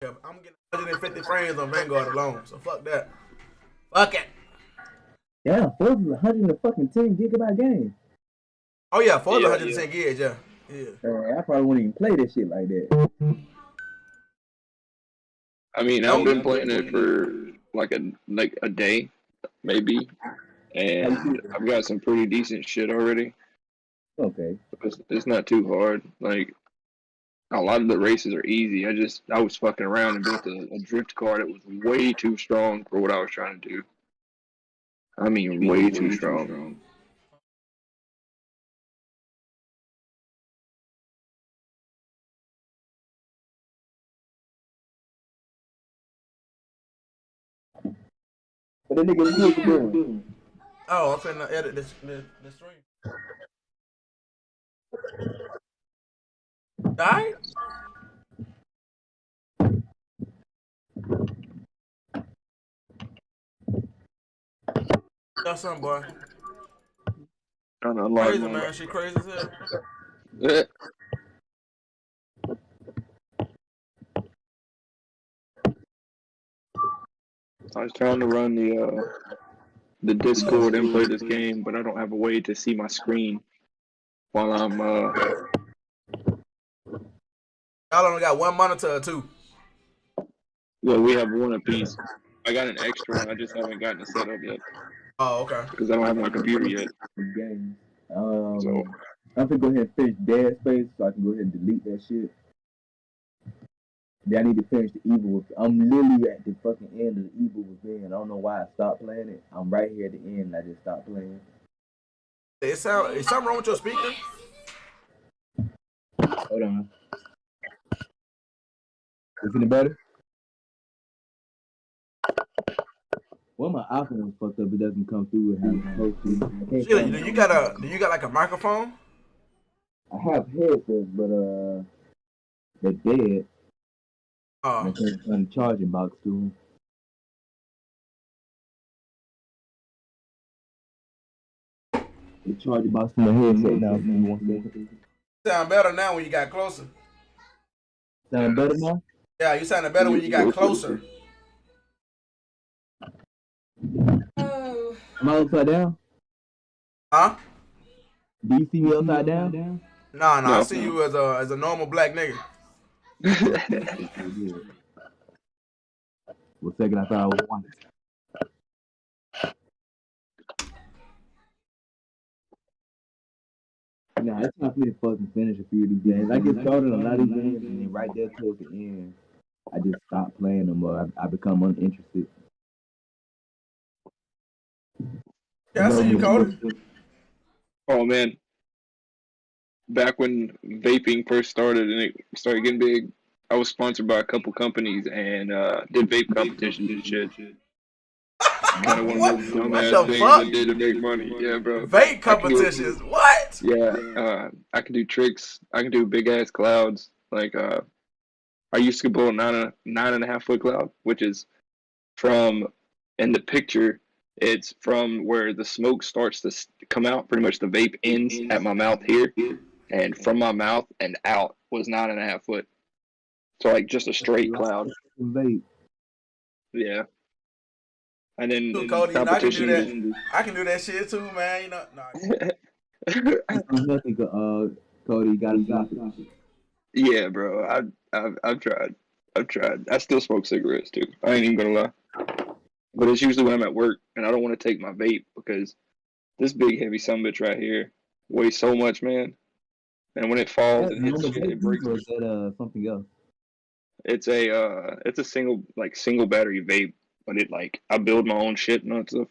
I'm getting 150 frames on Vanguard alone, so fuck that. Fuck it. Yeah, Forza is 110 gigabyte game. Oh yeah, Forza 110 gigs, yeah. I probably wouldn't even play that shit like that. I mean, I've been playing it for like a day, maybe, and I've got some pretty decent shit already. Okay. It's not too hard. Like a lot of the races are easy. I was fucking around and built a drift car that was way too strong for what I was trying to do. I mean, way too strong. But that nigga still doing. Oh, I'm finna edit this stream. Alright? Got something, boy. Crazy, man. She crazy as hell. I was trying to run the Discord and play this game, but I don't have a way to see my screen while I'm Y'all only got one monitor or two? Well, we have one apiece. I got an extra one. I just haven't gotten it set up yet. Oh, okay. Because I don't have my computer yet. Games. So I'm gonna go ahead and finish Dead Space so I can go ahead and delete that shit. Then I need to finish the Evil. I'm literally at the fucking end of the Evil Within. I don't know why I stopped playing it. I'm right here at the end. I just stopped playing. Is something wrong with your speaker? Hold on. Is it better? Well, my iPhone is fucked up. It doesn't come through with how it's supposed to. Sheila, do you got like a microphone? I have headsets, but they're dead. Oh. I can't find a charging box to them. The charging box to my headset now. Give me 1 second. Sound better now when you got closer. Sound better now? Yeah, you sounded better when you got closer. Am I upside down? Huh? Do you see me upside down? No, I see you as a normal black nigga. For a second, I thought I was white. Nah, it's time for me to fucking finish a few of these games. I get started on a lot of these games, and then right there towards the end, I just stop playing them or I become uninterested. Yeah, I see you, Cody. Oh, man. Back when vaping first started and it started getting big, I was sponsored by a couple companies and did vape competitions and shit. Kind of one of those dumbass things I did to make money. Yeah, bro. Vape competitions? What? Yeah. I can do tricks. I can do big ass clouds. Like I used to blow a 9.5 foot cloud, which is from in the picture. It's from where the smoke starts to come out. Pretty much the vape ends at my mouth here, and from my mouth and out was 9.5 foot. So like just a straight cloud. Vape. Yeah. And then Cody, you know, I can do that. I can do that shit too, man. You know, nothing. Cody, you gotta stop it. Yeah, bro. I've tried. I still smoke cigarettes too. I ain't even gonna lie. But it's usually when I'm at work and I don't want to take my vape because this big heavy sumbitch right here weighs so much, man. And when it falls and hits shit, it breaks. Or is that something else? It's a single battery vape, but I build my own shit and stuff.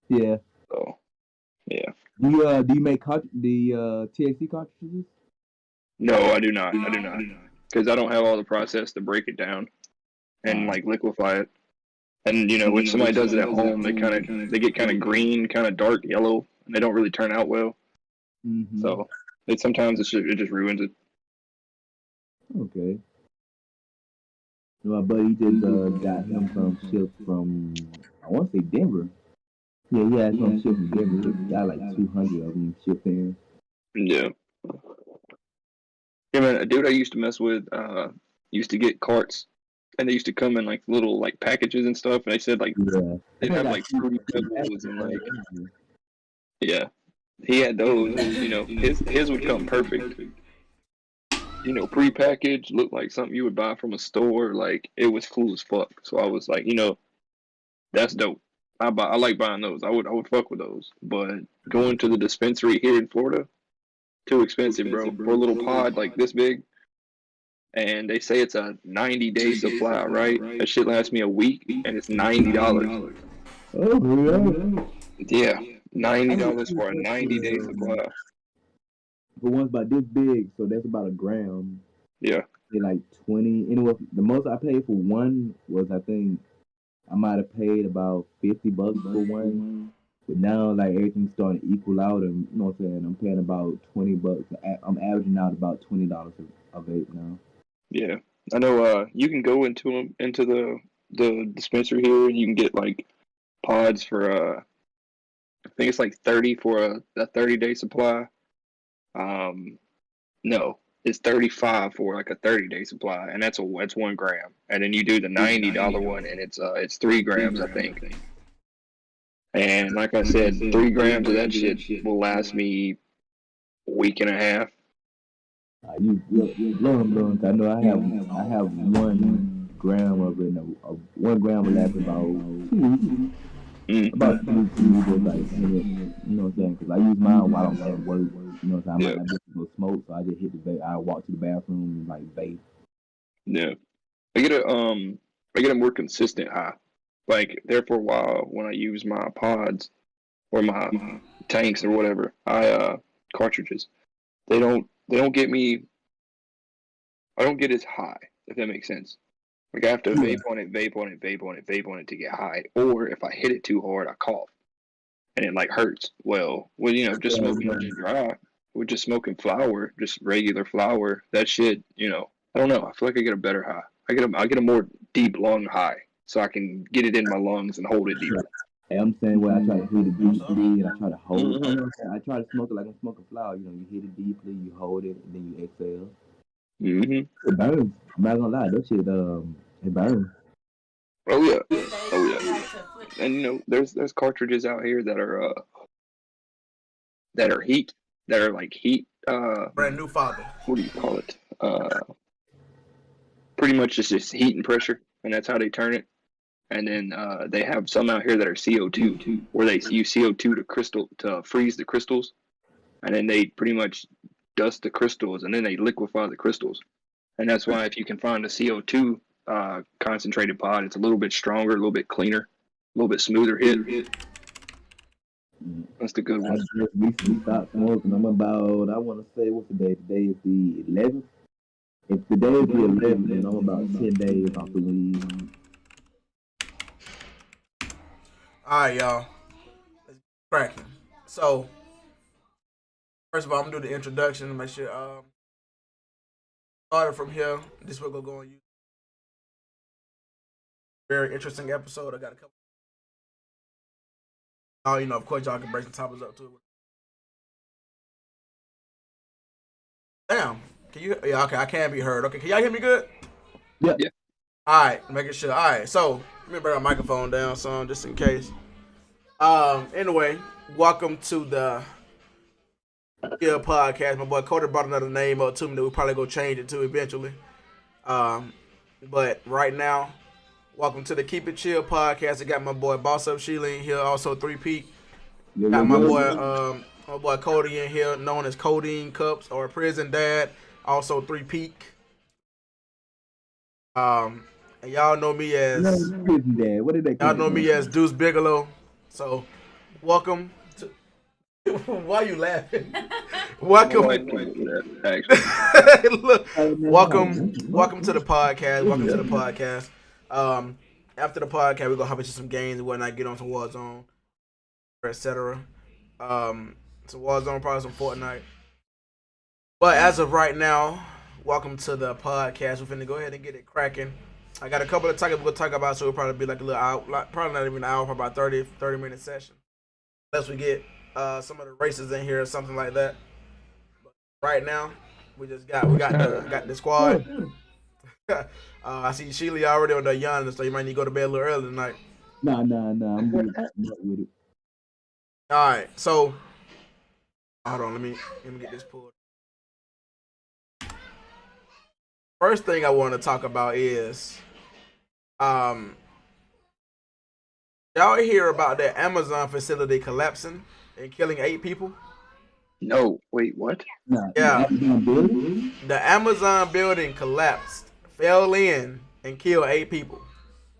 Yeah. So yeah. Do you make the THC cartridges? No, I do not. Because I don't have all the process to break it down and liquefy it. And when somebody does it at home, they get kind of green, kind of dark yellow, and they don't really turn out well. Mm-hmm. So sometimes it just ruins it. Okay. My buddy just got him some shit from I want to say Denver. Yeah, he had some shit from Denver. He got like 200 of them shipped in. Yeah. Yeah, man. A dude I used to mess with used to get carts and they used to come in like little like packages and stuff. And they said like they'd have like fruity pebbles and like yeah, he had those. And, you know, his would come perfect. You know, prepackaged, looked like something you would buy from a store. Like it was cool as fuck. So I was like, you know, that's dope. I like buying those. I would fuck with those. But going to the dispensary here in Florida, too expensive, bro. For a little pod like this big. And they say it's a 90-day supply, right? That shit lasts me a week, and it's $90. Oh, Yeah, $90 for a 90-day supply. but one's about this big, so that's about a gram. Yeah, They're like 20. Anyway, the most I paid for one was, I think I might have paid about $50 for one. But now, like, everything's starting to equal out, and you know what I'm saying? I'm paying about $20. I'm averaging out about $20 a vape now. yeah. I know. You can go into the dispensary here. You can get like pods for I think it's like 30 for a 30-day supply. No, it's 35 for like a 30-day supply, and that's 1 gram. And then you do the $90 one, and it's 3 grams, I think. And like I said, 3 grams of that shit will last me a week and a half. You long. I know I have 1 gram of it. 1 gram will last about 2 weeks. About 2 weeks, like, you know what I'm saying? Because I use mine while I'm at work. You know what I'm saying? I might not be able to smoke, so I just hit the vape. I walk to the bathroom and like vape. Yeah, I get a more consistent high. Like there for a while when I use my pods or my tanks or whatever, cartridges. They don't get me. I don't get as high, if that makes sense. Like I have to vape on it to get high. Or if I hit it too hard, I cough, and it like hurts. Well, you know, just smoking dry, with just smoking flower, just regular flower, that shit, you know, I don't know. I feel like I get a better high. I get a more deep lung high, so I can get it in my lungs and hold it deeper. Hey, I'm saying where I try to hit it deeply and I try to hold it. I try to smoke it like I'm smoking flower. You know, you hit it deeply, you hold it, and then you exhale. It burns. I'm not gonna lie, that shit it burns. Oh yeah. And you know, there's cartridges out here that are heat, that are like heat. Brand new father. What do you call it? Pretty much just heat and pressure, and that's how they turn it. And then they have some out here that are CO2, where they use CO2 to freeze the crystals, and then they pretty much dust the crystals, and then they liquefy the crystals. And that's why if you can find a CO2 concentrated pod, it's a little bit stronger, a little bit cleaner, a little bit smoother hit. That's the good one. I just recently stopped smoking. I'm about, I want to say, what's the day? Today is the 11th. If today is the 11th, then I'm about 10 days off the weed. Alright, y'all. Let's get cracking. So, first of all, I'm gonna do the introduction. Make sure started from here. This will go on YouTube. Very interesting episode. I got a couple. Oh, you know, of course, y'all can break some topics up too. Damn. Can you? Yeah, okay. I can be heard. Okay, can y'all hear me good? Yeah. All right, making sure. All right, so let me bring our microphone down, son, just in case. Anyway, welcome to the podcast. My boy Cody brought another name up to me that we probably go change it to eventually. But right now, welcome to the Keep It Chill podcast. I got my boy Boss Up Sheila in here, also 3Peak. Got my boy Cody in here, known as Codeine Cups or Prison Dad, also 3Peak. And y'all know me as Prison Dad. What did they call y'all know me as Deuce Bigelow. So, welcome to. Why are you laughing? Welcome. Look, welcome to the podcast. Welcome to the podcast. After the podcast, we're gonna hop into some games and whatnot. Get on some Warzone, etc. Some Warzone, probably some Fortnite. But as of right now, welcome to the podcast. We're finna go ahead and get it cracking. I got a couple of topics we're gonna talk about, so it'll probably be like a little hour, probably not even an hour, probably about 30-minute session. Unless we get some of the races in here or something like that. But right now, we got the squad. I see Sheila already on the yonder, so you might need to go to bed a little early tonight. Nah. I'm good with it. All right, so hold on, let me get this pulled. First thing I want to talk about is, y'all hear about the Amazon facility collapsing and killing 8 people? No, wait, what? Nah, Yeah. building? The Amazon building collapsed, fell in, and killed 8 people.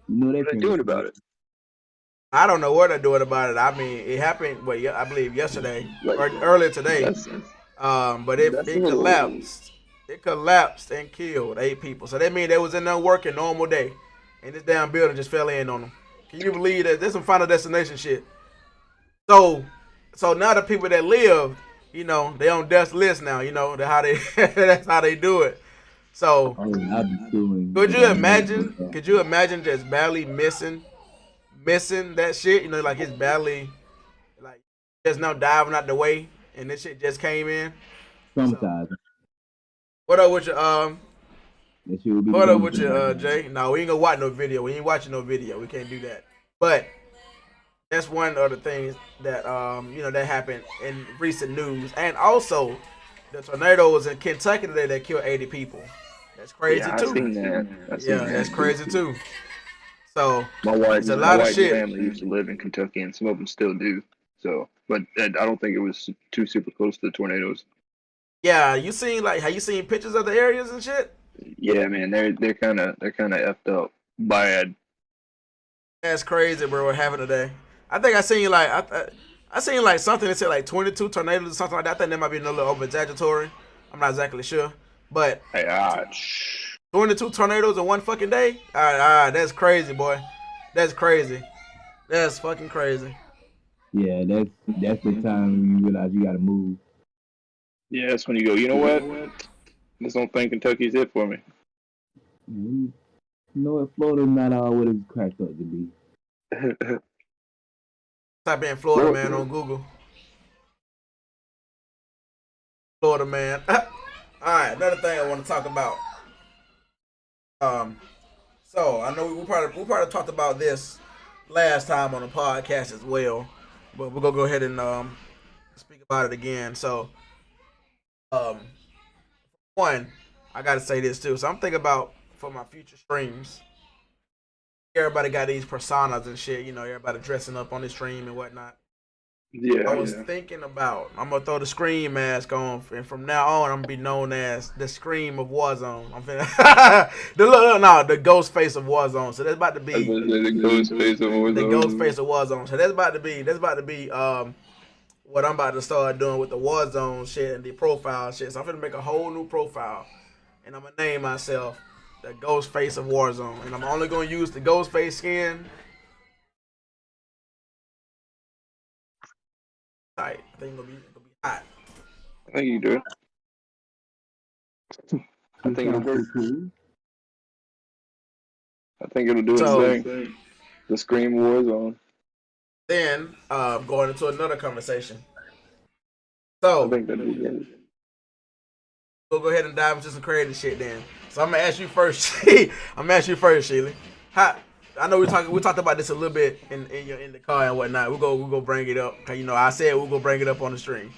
You know What are they doing about it? I don't know what they're doing about it. I mean, it happened, I believe yesterday or earlier today. But it collapsed. It collapsed and killed 8 people. So that means they was in there working normal day, and this damn building just fell in on them. Can you believe that? There's some Final Destination shit. So now the people that live, they on death's list now. That's how they do it. So could you imagine just barely missing that shit? Like it's barely like just now diving out the way, and this shit just came in. Sometimes. What up with your What up with you, your Jay? No, we ain't gonna watch no video. We ain't watching no video. We can't do that. But that's one of the things that that happened in recent news, and also the tornadoes in Kentucky today that killed 80 people. That's crazy too. I've seen that. That's crazy too. So my wife's shit. family used to live in Kentucky, and some of them still do. So, but I don't think it was too super close to the tornadoes. Yeah, have you seen pictures of the areas and shit? Yeah, man, they're kind of effed up bad. That's crazy, bro. What happened today? I think I seen something that said like 22 tornadoes or something like that. I think that might be a little over exaggeratory. I'm not exactly sure, but 22 tornadoes in one fucking day. That's crazy, boy. That's crazy. That's fucking crazy. Yeah, that's the time you realize you gotta move. Yeah, that's when you go, you know what? I just don't think Kentucky's it for me. You know what? Florida's not all what it's cracked up to be. Type in Florida man on Google. Florida man. All right, another thing I want to talk about. So I know we probably talked about this last time on the podcast as well, but we're gonna go ahead and speak about it again. So, one, I gotta say this too. So I'm thinking about for my future streams. Everybody got these personas and shit. Everybody dressing up on the stream and whatnot. Yeah. I was thinking about I'm gonna throw the Scream mask on, and from now on I'm gonna be known as the Scream of Warzone. I'm finna the ghost face of Warzone. So that's about to be the ghost face of Warzone. The ghost face of Warzone. So that's about to be what I'm about to start doing with the Warzone shit and the profile shit. So I'm finna make a whole new profile, and I'm gonna name myself the ghost face of Warzone, and I'm only gonna use the ghost face skin. I think it'll be hot. I think you do. I think it'll work. I think it'll do its thing. The Scream Warzone. Then going into another conversation. So I think that'd be good. We'll go ahead and dive into some creative shit then. So I'm gonna ask you first. Sheila. I know we talked about this a little bit in the car and whatnot. We'll go bring it up. Cause I said we'll go bring it up on the stream.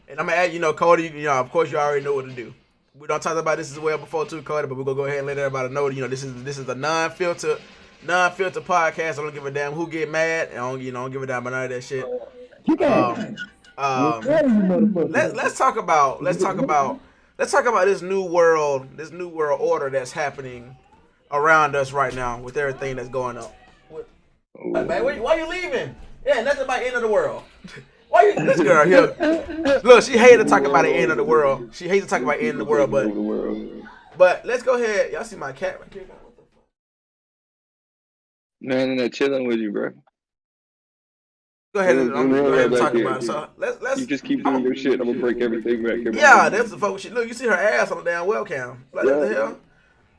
And I'm gonna add, Cody. Of course you already know what to do. We don't talk about this as well before too, Cody, but we're gonna go ahead and let everybody know. This is a non-filter podcast. I don't give a damn who get mad. I don't give a damn about none of that shit. Let's talk about this new world order that's happening around us right now with everything that's going on. Man, why you leaving? Yeah, nothing about end of the world. Why you this girl here? Look, she hated to talk about the end of the world. She hates to talk about end of the world, but let's go ahead. Y'all see my cat right here? Man, they're chilling with you, bro. Go ahead and talk about it. So let's. You just keep doing your shit. I'm gonna break everything back here. Yeah, that's the fuck shit. Look, you see her ass on the damn webcam. Like what the hell?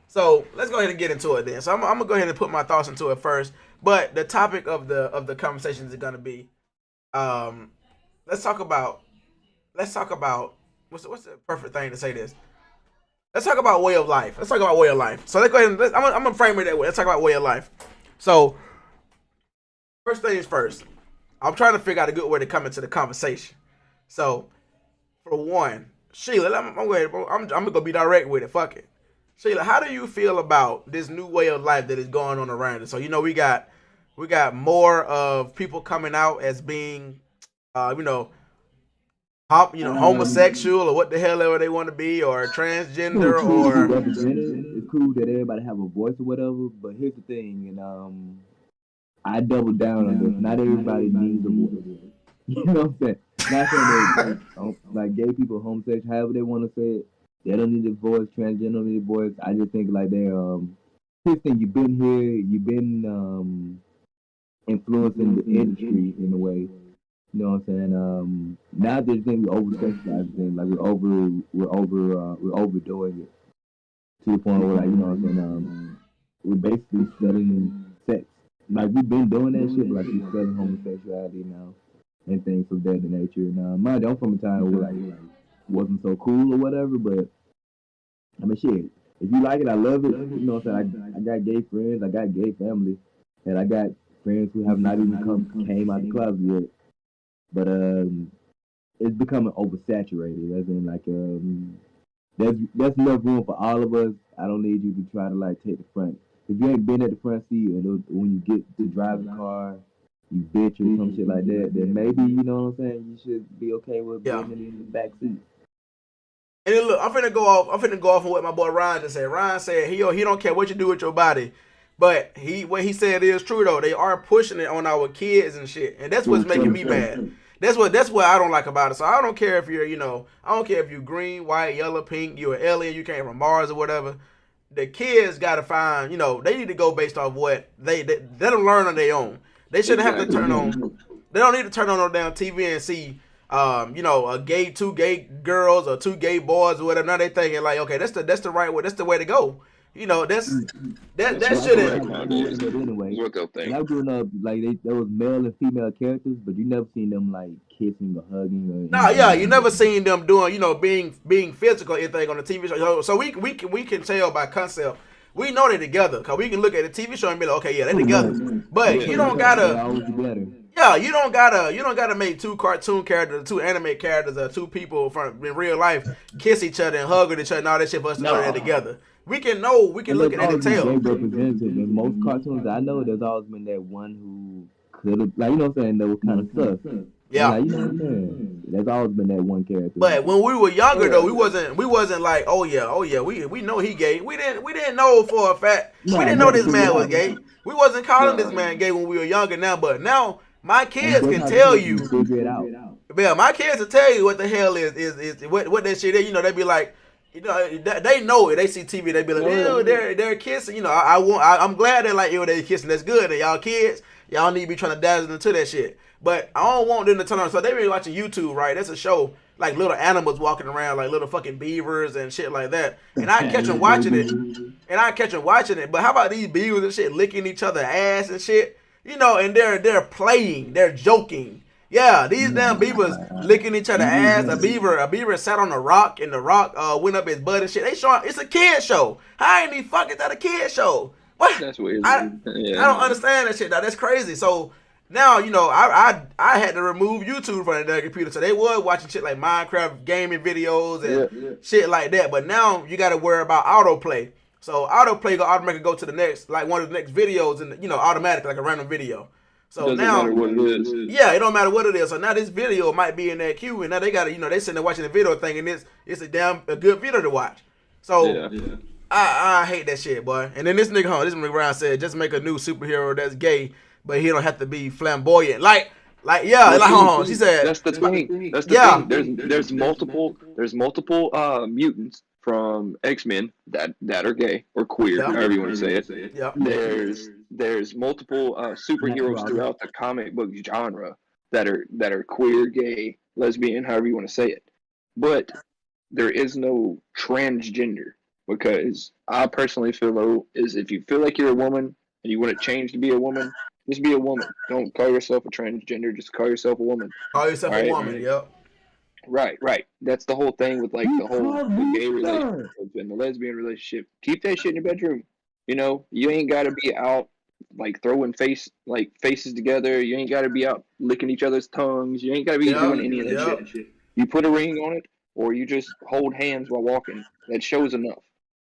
So let's go ahead and get into it then. So I'm gonna go ahead and put my thoughts into it first. But the topic of the conversation is gonna be, let's talk about what's the perfect thing to say this? let's talk about way of life. Let's talk about way of life. So let's go ahead and I'm gonna frame it that way. Let's talk about way of life. So first things first, I'm trying to figure out a good way to come into the conversation. So for one, Sheila, I'm gonna be direct with it. Fuck it, Sheila. How do you feel about this new way of life that is going on around us? So we got more of people coming out as being, homosexual or what the hell ever they want to be, or transgender, or it's cool that everybody have a voice or whatever. But here's the thing, and I double down on this. Not everybody needs a voice. You know what I'm saying? Not saying that like gay people, homosexual, however they want to say it, they don't need a voice. Transgender don't need a voice. I just think like they're here's the thing, you've been here, you've been influencing the industry in a way. You know what I'm saying? Now there's things we over sexualize things, like we're overdoing it to the point where, like, you know what I'm saying? We're basically studying sex. Like, we've been doing that shit, but like we're studying homosexuality now and things of that nature. And mind you, I'm from a time where like wasn't so cool or whatever, but I mean, shit. If you like it, I love it. You know what I'm saying? I got gay friends, I got gay family, and I got friends who have not even came out the closet yet. But it's becoming oversaturated. As in, like, there's enough room for all of us. I don't need you to try to like take the front. If you ain't been at the front seat, and when you get to drive the car, you bitch or some shit like that, then maybe, you know what I'm saying, you should be okay with being in the back seat. And then look, I'm finna go off on what my boy Ryan just said. Ryan said he don't care what you do with your body, but what he said is true though. They are pushing it on our kids and shit, and that's what's making me mad. That's what I don't like about it. So I don't care if you're, I don't care if you're green, white, yellow, pink, you're an alien, you came from Mars or whatever. The kids gotta find, they need to go based off what they don't learn on their own. They shouldn't have to turn on. They don't need to turn on no damn TV and see, two gay girls or two gay boys or whatever. Now they thinking like, okay, that's the right way. That's the way to go. That shouldn't. Anyway, when I grew up, like there was male and female characters, but you never seen them like kissing or hugging. You never seen them doing, being physical or anything on the TV show. So we can tell by concept. We know they're together because we can look at the TV show and be like, okay, yeah, they're together. But you don't gotta. Yeah, you don't gotta make two cartoon characters, two anime characters, or two people from in real life kiss each other and hug with each other and all that shit for us to know they're together. We can look at it and tell. In most cartoons I know, there's always been that one who could have, like, you know what I'm saying, that was kind of sus. Yeah, like, you know what I'm saying. There's always been that one character. But when we were younger though, we wasn't like, oh yeah, we know he gay. We didn't know for a fact. We didn't know this man was gay. We wasn't calling this man gay when we were younger now, but now my kids can tell you. Yeah, my kids will tell you what the hell is what that shit is. They be like, they know it. They see TV. They be like, ew, they're kissing. I'm glad they're like, ew, they're kissing. That's good. And y'all kids, y'all need to be trying to dazzle into that shit. But I don't want them to turn on. So they be watching YouTube, right? That's a show like little animals walking around, like little fucking beavers and shit like that. And I catch them watching it. But how about these beavers and shit licking each other ass and shit? And they're playing, they're joking. Yeah, these damn beavers licking each other ass. A beaver sat on a rock and the rock went up his butt and shit. They showing it's a kid show. How ain't he fucking that a kid show? What? That's weird. I don't understand that shit. Now that's crazy. So now I had to remove YouTube from their computer. So they was watching shit like Minecraft gaming videos and shit like that. But now you got to worry about autoplay. So autoplay go automatically go to the next, like one of the next videos, and automatically like a random video. So doesn't now, matter what it is. Yeah, it don't matter what it is. So now this video might be in that queue, and now they got to, they sitting there watching the video thinking it's a good video to watch. So I hate that shit, boy. And then this nigga Ryan said, just make a new superhero that's gay, but he don't have to be flamboyant. Hold on. She said that's the thing. That's the thing. There's multiple mutants from X-Men that are gay or queer, however you want to say it. Yeah. There's multiple superheroes throughout the comic book genre that are queer, gay, lesbian, however you want to say it. But there is no transgender, because I personally feel though is if you feel like you're a woman and you want to change to be a woman, just be a woman. Don't call yourself a transgender. Just call yourself a woman. Call yourself a woman. Yep. Right. That's the whole thing with like the gay relationship and the lesbian relationship. Keep that shit in your bedroom. You ain't gotta be out like throwing faces together. You ain't gotta be out licking each other's tongues. You ain't gotta be doing any of that shit. You put a ring on it, or you just hold hands while walking. That shows enough.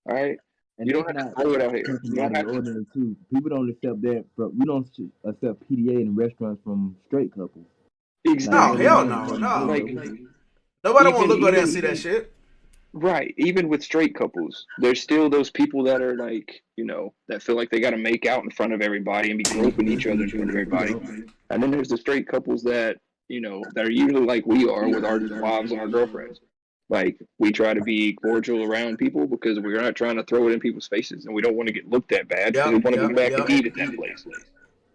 All right. And You that's don't have not to throw it out here. talking You about don't the have to. ordinary too. People don't accept that. We don't accept PDA in restaurants from straight couples. Like No, Exactly. hell everyone no, from gay no. Like couples. Nobody want to look over there and see that even shit. right, even with straight couples, there's still those people that are like, that feel like they got to make out in front of everybody and be groping each other in front of everybody. And then there's the straight couples that are usually like we are with our wives and our girlfriends. Like we try to be cordial around people because we're not trying to throw it in people's faces and we don't want to get looked at bad because we want to go back and eat at that place.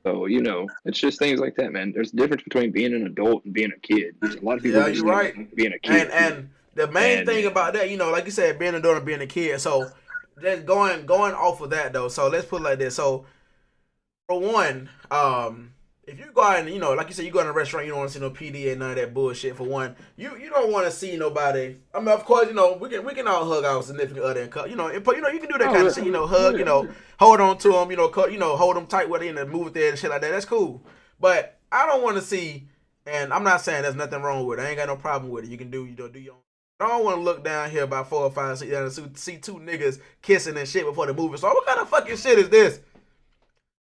So, it's just things like that, man. There's a difference between being an adult and being a kid. A lot of people Yeah, you're right. misunderstand being a kid. And the main thing about that, like you said, being an adult and being a kid. So just going off of that though. So let's put it like this. So for one, if you go out and like you said, you go in a restaurant, you don't want to see no PDA, none of that bullshit. For one, you don't want to see nobody. I mean, of course, we can all hug our significant other and cut, you can do that kind of shit. Hug, hold on to them, hold them tight with it in the movie theater and shit like that. That's cool. But I don't want to see, and I'm not saying there's nothing wrong with it. I ain't got no problem with it. You can do your own. I don't want to look down here about 4 or 5 sit down and see two niggas kissing and shit before the movie. So what kind of fucking shit is this?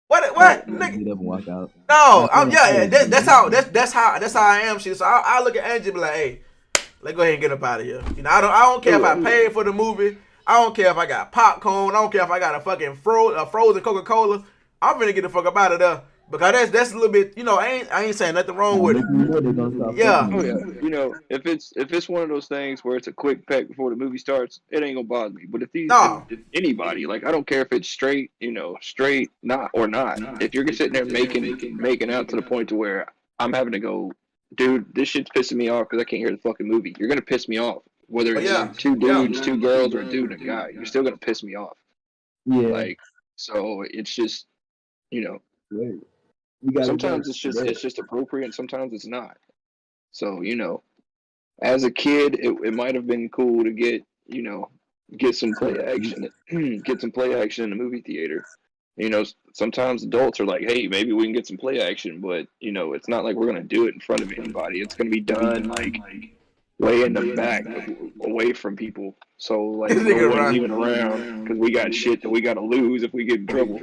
What? Nigga? Get up and walk out. No, that's how I am. Shit. So I look at Angie and be like, hey, let's go ahead and get up out of here. I don't care if I paid for the movie. I don't care if I got popcorn. I don't care if I got a fucking frozen Coca-Cola. I'm finna get the fuck up out of there. Because that's a little bit, I ain't saying nothing wrong with it. Yeah. Oh yeah. If it's one of those things where it's a quick peck before the movie starts, it ain't gonna bother me. But if anybody, like I don't care if it's straight, straight not or not. If you're sitting there making out to the point to where I'm having to go, dude, this shit's pissing me off because I can't hear the fucking movie. You're gonna piss me off. Whether it's two dudes, two girls, or a dude and a guy, you're still gonna piss me off. Yeah. Like, so it's just, Right. sometimes it's just appropriate and sometimes it's not. So, as a kid it might have been cool to get some play action get some play action in the movie theater. Sometimes adults are like, hey, maybe we can get some play action, but it's not like we're gonna do it in front of anybody. It's gonna be done like way in the back, away from people. So like no one's even around because we got shit that we gotta lose if we get in trouble.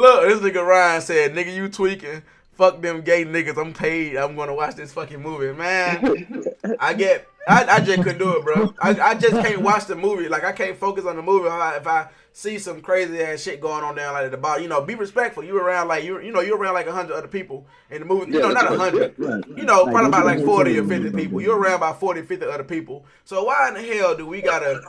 Look, this nigga Ryan said, nigga, you tweaking. Fuck them gay niggas. I'm paid. I'm gonna watch this fucking movie, man. I just couldn't do it, bro. I just can't watch the movie. Like I can't focus on the movie if I see some crazy ass shit going on down like at the bottom. Be respectful. You around like you're around like 100 other people in the movie. Not 100. Probably about like 40 or 50 people. You're around about 40 or 50 other people. So why in the hell do we gotta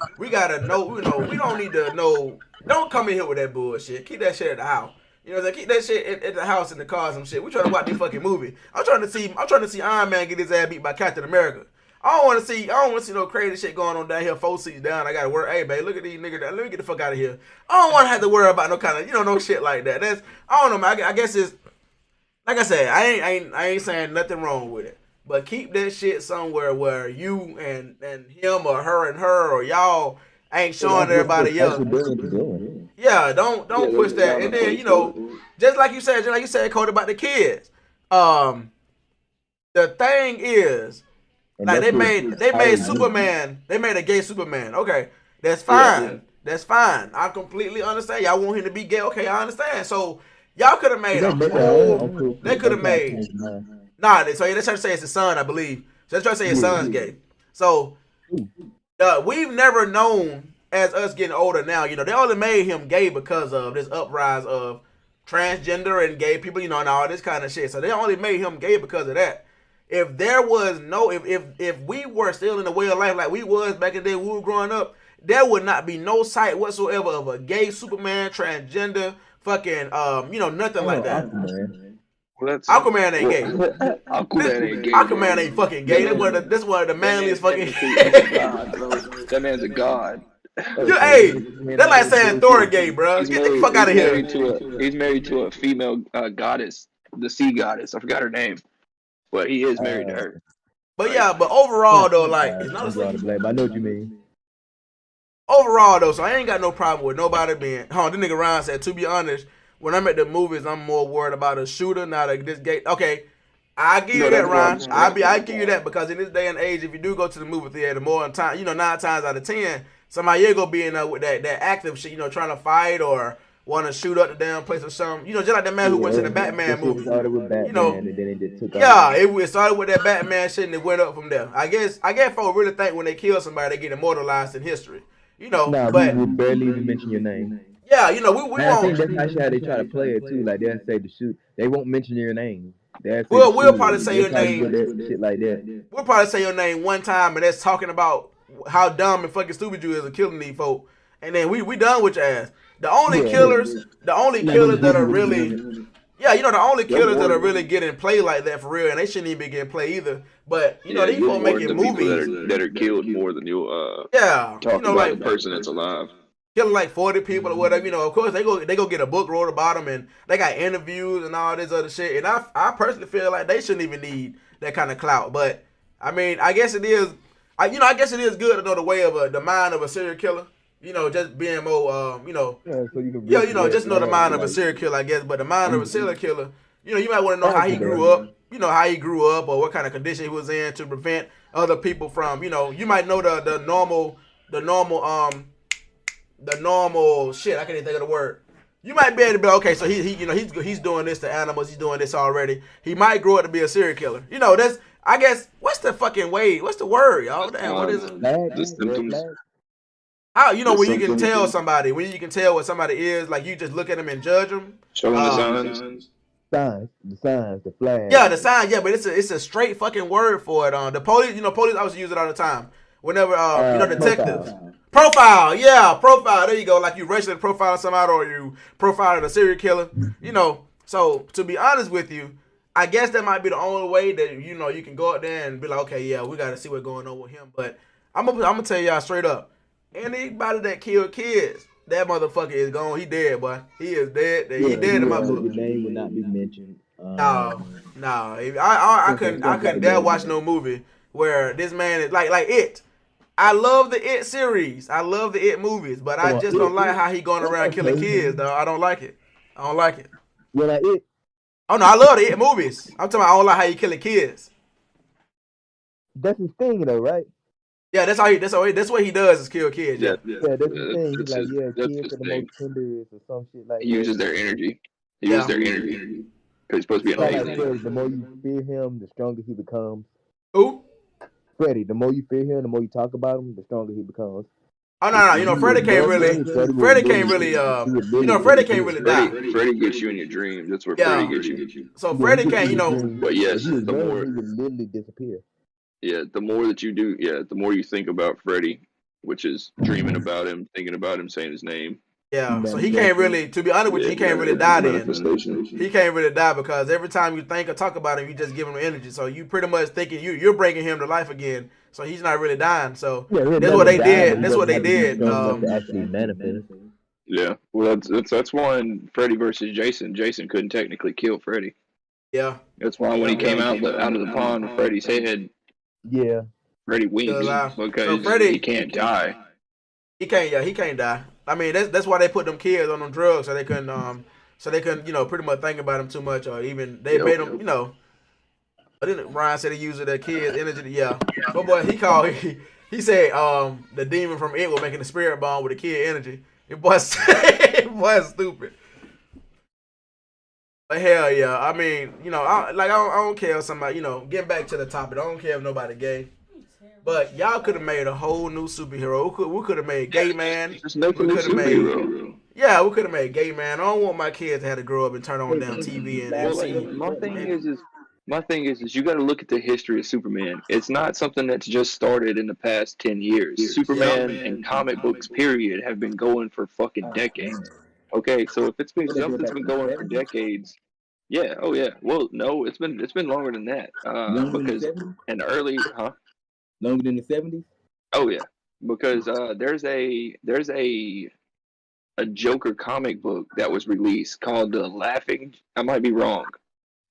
know? We don't need to know. Don't come in here with that bullshit. Keep that shit at the house. Keep that shit at the house in the car and shit. We trying to watch this fucking movie. I'm trying to see Iron Man get his ass beat by Captain America. I don't want to see no crazy shit going on down here 4 seats down. I gotta work. Hey, babe, look at these niggas. Let me get the fuck out of here. I don't want to have to worry about no kind of no shit like that. I don't know, man. I guess it's like I said. I ain't saying nothing wrong with it. But keep that shit somewhere where you and him or her or y'all ain't showing everybody else. Yeah, don't push that. And then just like you said, Cody, about the kids. The thing is, like they made Superman. They made a gay Superman. Okay, that's fine. Yeah. That's fine. I completely understand. Y'all want him to be gay. Okay, I understand. So y'all could have made a whole. They could have made. Nah, so they're trying to say it's his son, I believe. So they're trying to say his son's gay. So we've never known, as us getting older now, they only made him gay because of this uprise of transgender and gay people, and all this kind of shit. So they only made him gay because of that. If there was no, if we were still in the way of life like we was back in the day when we were growing up, there would not be no sight whatsoever of a gay Superman, transgender, fucking, nothing like that. Aquaman ain't gay. Aquaman ain't gay. Aquaman ain't fucking gay. This one of the manliest fucking. That man's a god. Hey, that's like saying Thor gay, bro. Get the fuck out of here. He's married to a female goddess, the sea goddess. I forgot her name, but he is married to her. But yeah, but overall though, like it's not I'm a drawing the blame. I know what you mean. overall though, so I ain't got no problem with nobody being. This nigga Ryan said, to be honest, when I'm at the movies, I'm more worried about a shooter, not like this gate. Okay, I give you that, Ryan. I give you that because in this day and age, if you do go to the movie theater, more time, 9 times out of 10, somebody here gonna be in there with that active shit, trying to fight or want to shoot up the damn place or something. Just like that man who went to the Batman movie. Started with Batman, and then it just took off. Yeah, it started with that Batman shit and it went up from there. I guess folks really think when they kill somebody, they get immortalized in history. Nah, But we barely even mention your name. yeah, we And I think won't. that's actually how they try to play it too. Like they'll say the shoot, they won't mention your name. They'll say We'll the probably shooter. say They'll your probably name. do that shit like that. We'll probably say your name one time, and that's talking about how dumb and fucking stupid you is for killing these folk. And then we done with your ass. The only killers that are really, the only killers that are really getting played like that for real, and they shouldn't even be getting played either. But these folk making movies that are killed more than you yeah, talk about the person that's alive. killing like 40 people or whatever. Of course they go get a book wrote about them, and they got interviews and all this other shit. And I personally feel like they shouldn't even need that kind of clout. But I mean, I guess it is. I guess it is good to know the way of the mind of a serial killer. Just being more, Yeah, so you can just know the mind of a serial killer, I guess. But the mind of a serial killer, you might want to know how he grew up. How he grew up or what kind of condition he was in to prevent other people from. You might know the normal shit. I can't even think of the word. You might be able to be okay. So he's doing this to animals. He's doing this already. He might grow up to be a serial killer. That's I guess what's the fucking way? What's the word, y'all? Damn, what is it? The symptoms. How when you can tell somebody, when you can tell what somebody is, like you just look at them and judge them. Show them the signs. the signs, the flags. Yeah, the signs. Yeah, but it's a straight fucking word for it. The police, police always use it all the time. Whenever detectives. Profile, yeah, profile. There you go. Like you racially profiling somebody or you profiling a serial killer. So to be honest with you, I guess that might be the only way that you can go out there and be like, okay, yeah, we got to see what's going on with him. But I'm gonna tell y'all straight up, anybody that killed kids, that motherfucker is gone. He dead, boy. He is dead. He dead in my book. Your name would not be mentioned. No. I couldn't dare watch no movie where this man is like It. I love the It series. I love the It movies, but I just don't like how he going around killing kids, though. I don't like it. You like It? Oh no, I love the It movies. I'm talking about I don't like how he killing kids. That's his thing, though, right? Yeah, that's what he does is kill kids. Yeah, that's his thing. He's like, kids are the most tenderest or some shit like that. He uses their energy. He uses their energy. Because he's supposed to be an alien. The more you fear him, the stronger he becomes. Who? Freddy. The more you fear him, the more you talk about him, the stronger he becomes. Oh no! Freddie can't really die. Freddie gets you in your dreams. That's where Freddie gets you. So Freddie can't, But yes, the more he would literally disappear. Yeah, the more that you do, the more you think about Freddie, which is dreaming about him, thinking about him, saying his name. Yeah, so he can't really, to be honest with you, he can't really die then. He can't really die because every time you think or talk about him, you just give him energy. So you pretty much thinking you're bringing him to life again. So he's not really dying. So that's what they did. That's what they did. Actually manifest. Yeah, well, that's why in Freddy versus Jason couldn't technically kill Freddy. Yeah, that's why when he came out of the pond with Freddy's head. Yeah, Freddy winks because he can't die. He can't die. I mean, that's why they put them kids on them drugs so they couldn't pretty much think about them too much or even they made them But then Ryan said he used the kids' energy. Yeah, but boy, he said the demon from It was making the spirit bomb with the kid energy. It was stupid. But hell yeah, I mean, I don't care if somebody, getting back to the topic, I don't care if nobody gay. But y'all could have made a whole new superhero. We could have made Gay Man. Just make a new superhero. Yeah, we could have made Gay Man. I don't want my kids to have to grow up and turn on damn TV and see. My thing is you got to look at the history of Superman. It's not something that's just started in the past 10 years. Superman and comic books, period, have been going for fucking decades. Okay, so if it's been something that's been going for decades, yeah, oh yeah. Well, no, it's been longer than that. Because in early, longer than the 70s? Oh yeah, because there's a Joker comic book that was released called The Laughing. I might be wrong.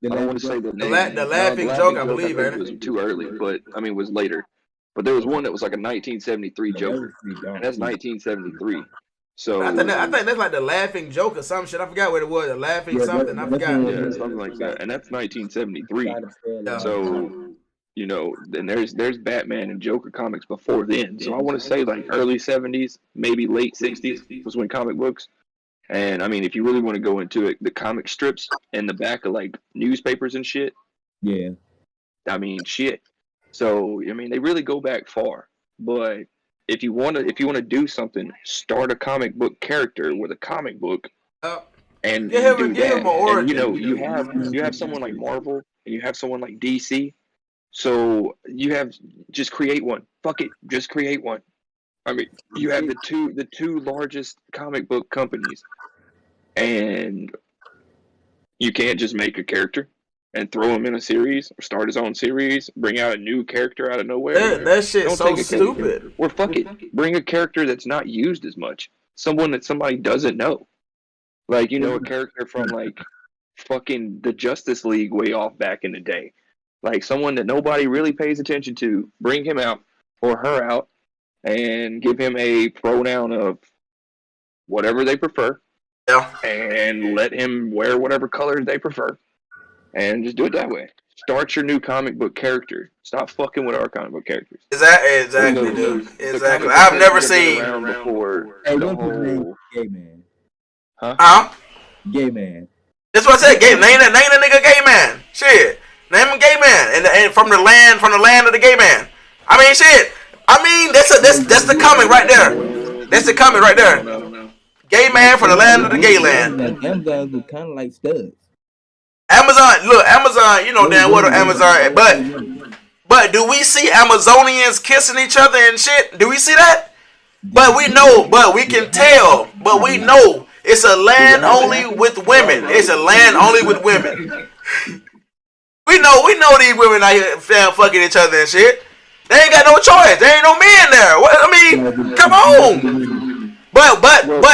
I don't want to say the name. The Laughing Joke, I believe, ain't it? Was too early, but I mean, was later. But there was one that was like a 1973 Joker, and that's 1973. So I think that's like the Laughing Joke or some shit. I forgot what it was. The Laughing something. I forgot. Yeah, something like that. And that's 1973. Yeah. So then there's Batman and Joker comics before then. So I want to say like early 70s, maybe late 60s was when comic books. And I mean, if you really want to go into it, the comic strips in the back of like newspapers and shit. Yeah. I mean, shit. So I mean, they really go back far. But if you want to do something, start a comic book character with a comic book, and give him that. an origin. And you have someone like Marvel, and you have someone like DC. So just create one. Fuck it, just create one. I mean, you have the two largest comic book companies, and you can't just make a character and throw him in a series or start his own series, bring out a new character out of nowhere. That shit's so stupid. Or fuck it, bring a character that's not used as much, someone that somebody doesn't know, like a character from like fucking the Justice League way off back in the day, like someone that nobody really pays attention to. Bring him out or her out, and give him a pronoun of whatever they prefer. Yeah. And let him wear whatever colors they prefer. And just do it that way. Start your new comic book character. Stop fucking with our comic book characters. Exactly, dude. Exactly. I've never seen before. Hey, what's his name? Gay man. Huh? Gay man. That's what I said. Name the nigga gay man. Shit. Name him gay man. And from the land of the gay man. I mean, shit. I mean, that's the comic right there. That's the comic right there. Gay man from the land of the gay land. Amazon was kind of like studs. Amazon, you know damn what Amazon, but do we see Amazonians kissing each other and shit? Do we see that? But we can tell, but we know it's a land only with women. It's a land only with women. We know these women out here fucking each other and shit. They ain't got no choice. There ain't no men there. I mean, come on. But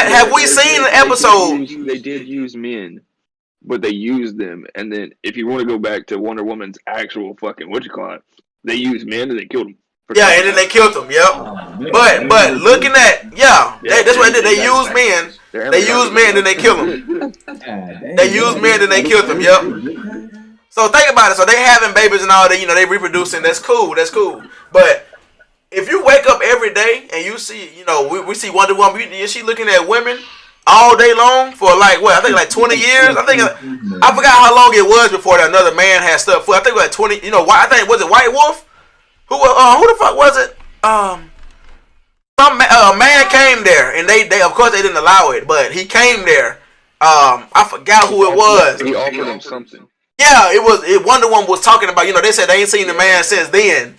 have we seen an episode? They did use men, but they used them. And then if you want to go back to Wonder Woman's actual fucking they used men and they killed them. Yeah, and then they killed them. Yep. But looking at that's what they did. They used men. They used men and they killed them. They used men and they killed them. Yep. So think about it. So they having babies and all that. They reproducing. That's cool. But if you wake up every day and you see, we see Wonder Woman, is she looking at women all day long for like what? I think like 20 years. I forgot how long it was before that another man had stuff for. I think like 20. I think was it White Wolf? Who the fuck was it? Some man came there and they of course they didn't allow it, but he came there. I forgot who it was. He offered him something. Yeah, Wonder Woman was talking about, they said they ain't seen the man since then,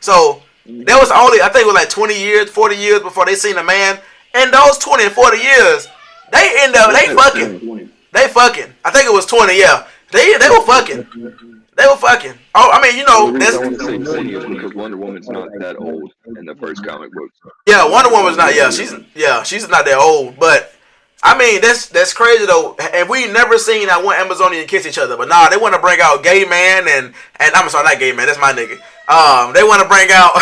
so there was only, I think it was like 20 years, 40 years before they seen the man, and those 20 and 40 years, they fucking, I think it was 20, yeah, they were fucking, oh, I mean, that's, I want to say 20 years because Wonder Woman's not that old in the first comic books. Yeah, Wonder Woman's not, she's not that old, but I mean, that's crazy though, and we never seen that one Amazonian kiss each other. But nah, they want to bring out gay man and I'm sorry, not gay man. That's my nigga. They want to bring out.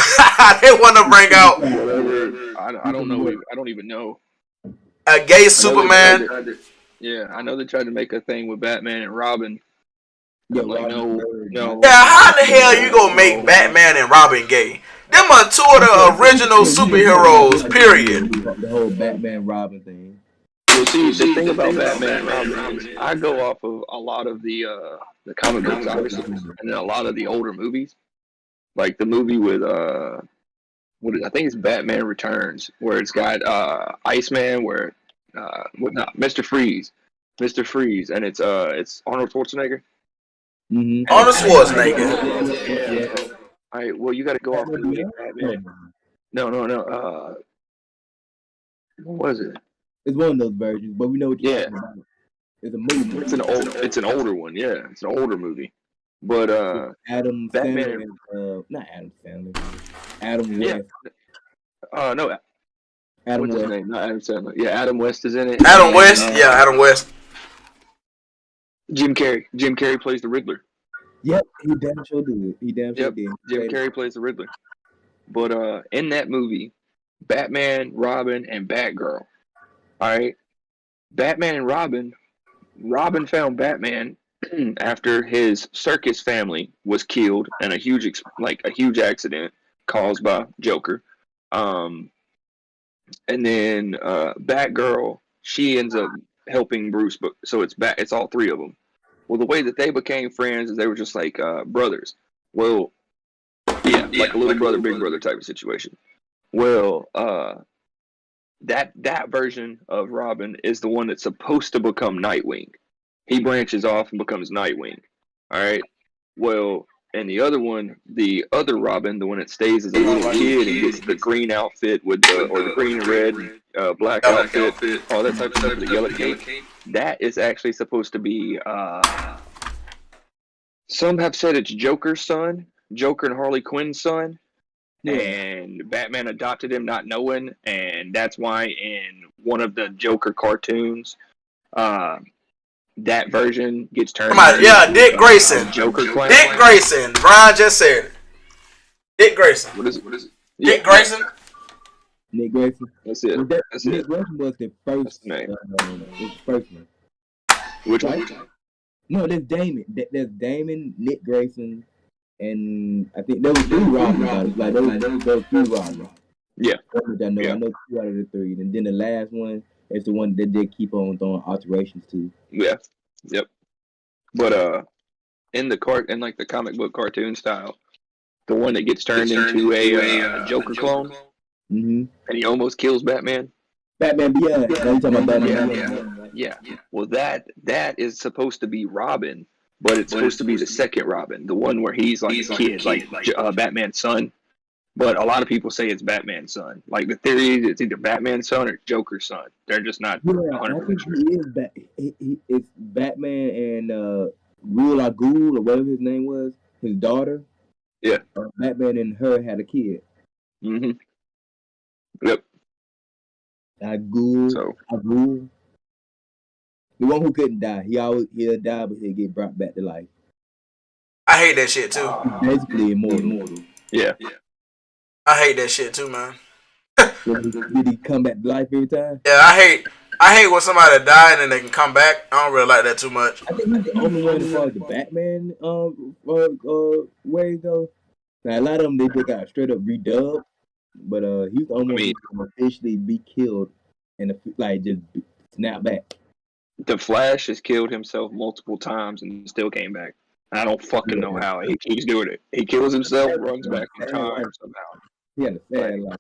I don't know. I don't even know. A gay Superman. I know they tried to make a thing with Batman and Robin. No. Yeah, how the hell you gonna make Batman and Robin gay? Them are two of the original superheroes. Period. The whole Batman Robin thing. Well, see, the thing about Batman and Robin, I go off of a lot of the comic books, obviously, and then a lot of the older movies, like the movie with I think it's Batman Returns, where it's got Iceman, where Mr. Freeze, and it's Arnold Schwarzenegger. Mm-hmm. Arnold Schwarzenegger. Yeah. All right. Well, you got to go off the movie Batman. No. What was it? It's one of those versions, but we know what you're talking about. It's a movie. It's an older one. Yeah, it's an older movie. But Adam Batman, Sandler, not Adam Sandler. Adam West. No. Adam What's West. his name? Not Adam Sandler. Yeah, Adam West is in it. Adam West. Yeah, Adam West. Jim Carrey. Jim Carrey plays the Riddler. Yep, he damn sure did. He damn sure did. Jim Carrey plays the Riddler. But in that movie, Batman, Robin, and Batgirl. All right, Batman and Robin. Robin found Batman after his circus family was killed in a huge accident caused by Joker. And then Batgirl, she ends up helping Bruce, but so it's all three of them. Well, the way that they became friends is they were just like brothers. Well, yeah, like a little brother, big brother type of situation. Well, that version of Robin is the one that's supposed to become Nightwing. He branches off and becomes Nightwing. All right. Well, and the other one, the other Robin, the one that stays as a little kid and gets the green outfit with the green and red black outfit, all that type of stuff, the yellow cape. That is actually supposed to be. Some have said it's Joker's son, Joker and Harley Quinn's son. Yeah. And Batman adopted him not knowing, and that's why in one of the Joker cartoons, that version gets turned into Dick Grayson. Joker clan. Dick Grayson. Brian just said it. Dick Grayson. What is it? Dick Grayson. Nick Grayson. That's it. Nick Grayson was the first name. First one. Which one? No, there's Damon. There's Damon, Nick Grayson, and I think there was 3 Robins. Like there was 3 Robins. Yeah. I know 2 out of the 3, and then the last one is the one that they keep on throwing alterations to. Yeah. Yep. But in the comic book cartoon style, the one that gets turned into a Joker clone, and he almost kills Batman. Batman Beyond. Now you talking about Batman? Yeah. Well, that is supposed to be Robin, but it's supposed to be the second Robin, the one where he's like a kid, like Batman's son. But a lot of people say it's Batman's son. Like the theory is it's either Batman's son or Joker's son. They're just not 100% sure. It's Batman and Real Al Ghul or whatever his name was, his daughter. Yeah. Batman and her had a kid. Mm-hmm. Yep. Al Ghul. The one who couldn't die. He'll die, but he'll get brought back to life. I hate that shit too. Basically immortal. Yeah. I hate that shit too, man. Did he come back to life every time? Yeah, I hate when somebody die and then they can come back. I don't really like that too much. I think he's the only one as far as the Batman ways though. Now a lot of them they just got straight up redubbed, but he's the only one who can officially be killed and just snap back. The Flash has killed himself multiple times and still came back. I don't fucking know how he keeps doing it. He kills himself, runs back in time somehow. Yeah, the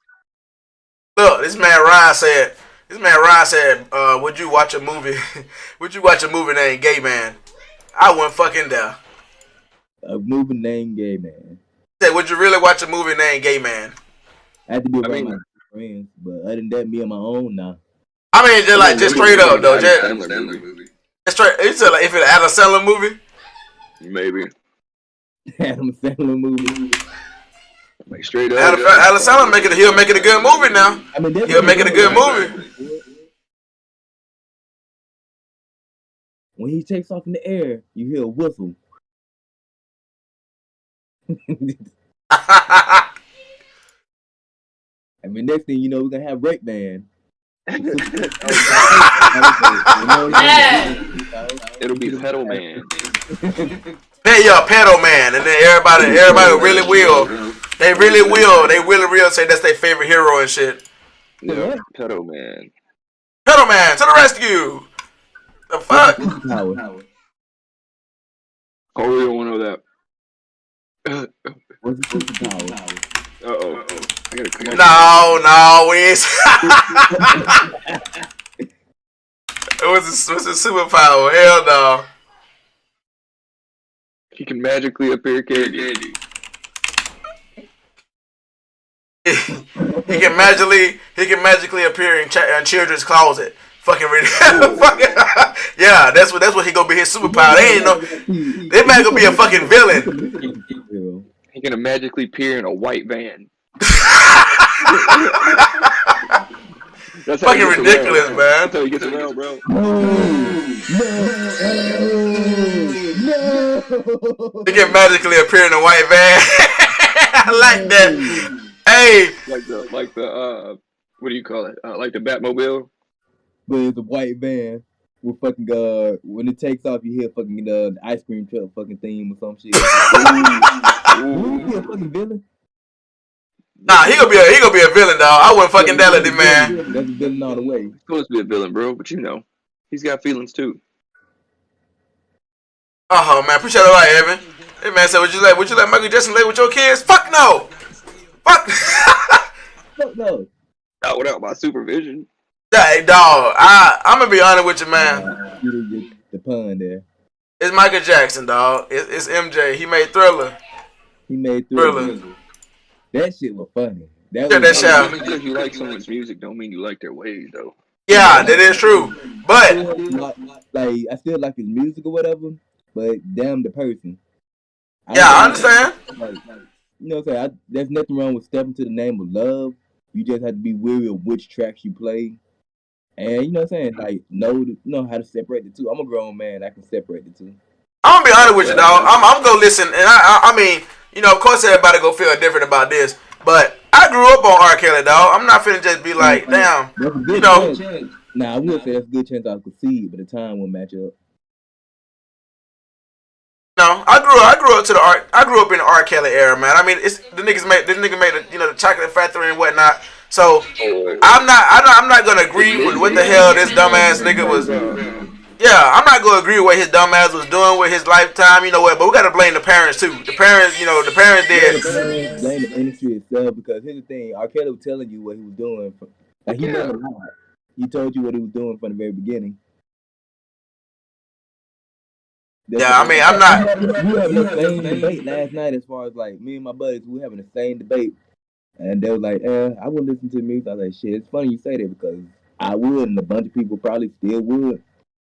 look, this man Ryan said, would you watch a movie? Would you watch a movie named Gay Man? I wouldn't fucking dare. A movie named Gay Man. Said, would you really watch a movie named Gay Man? I had to be around my friends, but other than that, me on my own now. I mean, just straight up though, just straight. You said like if it's an Adam Sandler movie. Maybe. Adam Sandler movie. Like straight up. Adam Sandler he'll make it a good movie now. I mean, he'll make it a good movie. When he takes off in the air, you hear a whistle. I mean, next thing you know, we're gonna have break band. It'll be Pedal Man. Pedal Man, and then everybody really will. They really will say that's their favorite hero and shit. Yeah, Pedal Man. Pedal Man to the rescue. The fuck? Oh, we don't want to know that. What's the superpower? Uh-oh. I gotta come No, we ain't. What's the superpower? Hell no. He can magically appear candy. he can magically appear in children's closet. Fucking really. Yeah, that's what he gonna be his superpower. They ain't no. This man gonna be a fucking villain. He can magically appear in a white van. That's Fucking ridiculous, man. That's how he gets around, bro. No. They get magically appear in a white van. I like that. Hey. Like the what do you call it? Like the Batmobile. But it's a white van with fucking when it takes off, you hear fucking the ice cream truck fucking theme or some shit. Ooh, he a fucking villain. Nah, he gonna be a villain, dog. I wouldn't fucking dare this man. That's a villain all the way. He's supposed to be a villain, bro, but you know, he's got feelings too. Oh man, appreciate it, right, Evan. Hey man, said, would you let Michael Jackson lay with your kids? Fuck no. Fuck. Fuck no. Not without my supervision. Hey, dog. I'm gonna be honest with you, man. You didn't get the pun there. It's Michael Jackson, dog. It's MJ. He made Thriller. He made Thriller. That shit was funny. Yeah, that shit. Because you like someone's music don't mean you like their ways, though. Yeah, that is true. But like, I still like his music or whatever. But damn the person. I understand. Like, you know what I'm saying? There's nothing wrong with stepping to the name of love. You just have to be wary of which tracks you play. And you know what I'm saying? Like, know how to separate the two. I'm a grown man. I can separate the two. I'm gonna be honest with you, dog. I'm gonna listen. And I mean, you know, of course everybody gonna feel different about this. But I grew up on R. Kelly, dog. I'm not finna just be like, damn. You know. Nah, I would say that's a good chance I could see, but the time won't match up. No, I grew up in the R. Kelly era, man. I mean, the nigga made the Chocolate Factory and whatnot. So I'm not gonna agree with what the hell this dumbass nigga was. Yeah, I'm not gonna agree with what his dumbass was doing with his lifetime. You know what? But we gotta blame the parents too. The parents did. Blame the industry itself, because here's the thing: R. Kelly was telling you what he was doing. Like, he never lied. He told you what he was doing from the very beginning. Yeah, I mean, I'm not. We were having the same debate last night, as far as like me and my buddies. We were having the same debate, and they were like, I wouldn't listen to music. I was like, shit, it's funny you say that, because I would, and a bunch of people probably still would,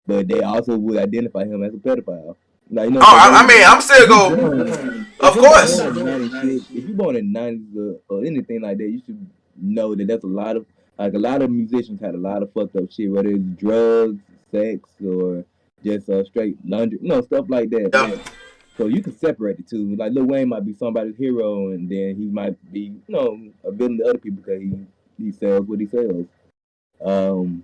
but they also would identify him as a pedophile. Like, you know, I mean, I'm still going. Of course. If you're born in the 90s or anything like that, you should know that there's a lot of musicians had a lot of fucked up shit, whether it's drugs, sex, or just straight laundry, stuff like that. Yeah. So you can separate the two. Like, Lil Wayne might be somebody's hero, and then he might be, a villain to other people because he sells what he sells. You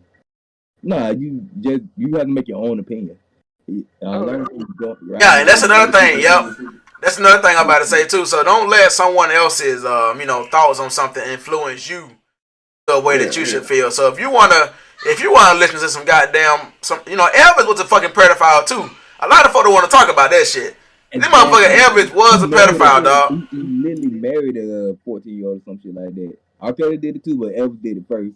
have to make your own opinion. Yeah, and that's another thing. Yep, that's another thing I'm about to say too. So don't let someone else's thoughts on something influence you the way that you should feel. So if you wanna listen to some Elvis was a fucking pedophile too. A lot of folks want to talk about that shit. This motherfucker Elvis was a pedophile, dog. He literally married a 14-year-old or some shit like that. R. Kelly did it too, but Elvis did it first.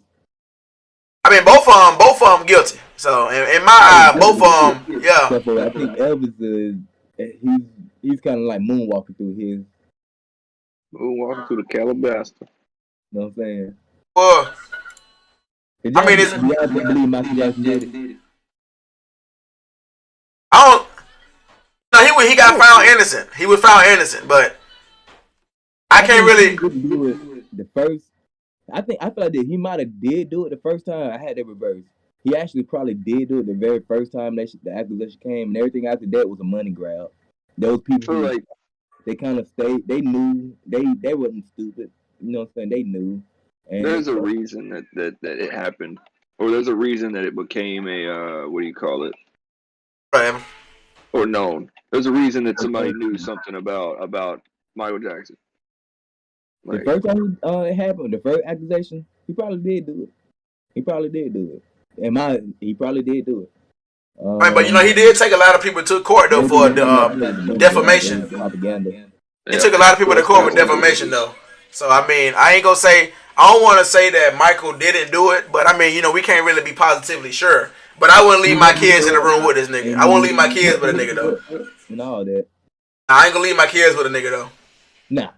I mean, both of them guilty. So in my eye, both of them, yeah. I think Elvis he's kind of like moonwalking through his. Moonwalking through the Calabasas. You know what I'm saying? Well, I mean, y'all believe Michael Jackson did it? I don't. No, he got found innocent. He was found innocent, but I can't really do it the first. I feel like that he might have did do it the first time. I had that reverse. He actually probably did do it the very first time the accusation came, and everything after that was a money grab. Those people, they kind of stayed. They knew they wasn't stupid. You know what I'm saying? They knew. And there's a reason that it happened, or there's a reason that it became a what do you call it? Right. Or known. There's a reason that somebody knew something about Michael Jackson. Like, the first time it happened, the first accusation, he probably did do it. He probably did do it. He probably did do it. Right, but he did take a lot of people to court though for defamation. Propaganda. He took a lot of people to court with defamation though. So I mean, I don't want to say that Michael didn't do it, but I mean, we can't really be positively sure. But I wouldn't leave my kids in the room with this nigga. I wouldn't leave my kids with a nigga though. And all that. I ain't gonna leave my kids with a nigga though. Nah.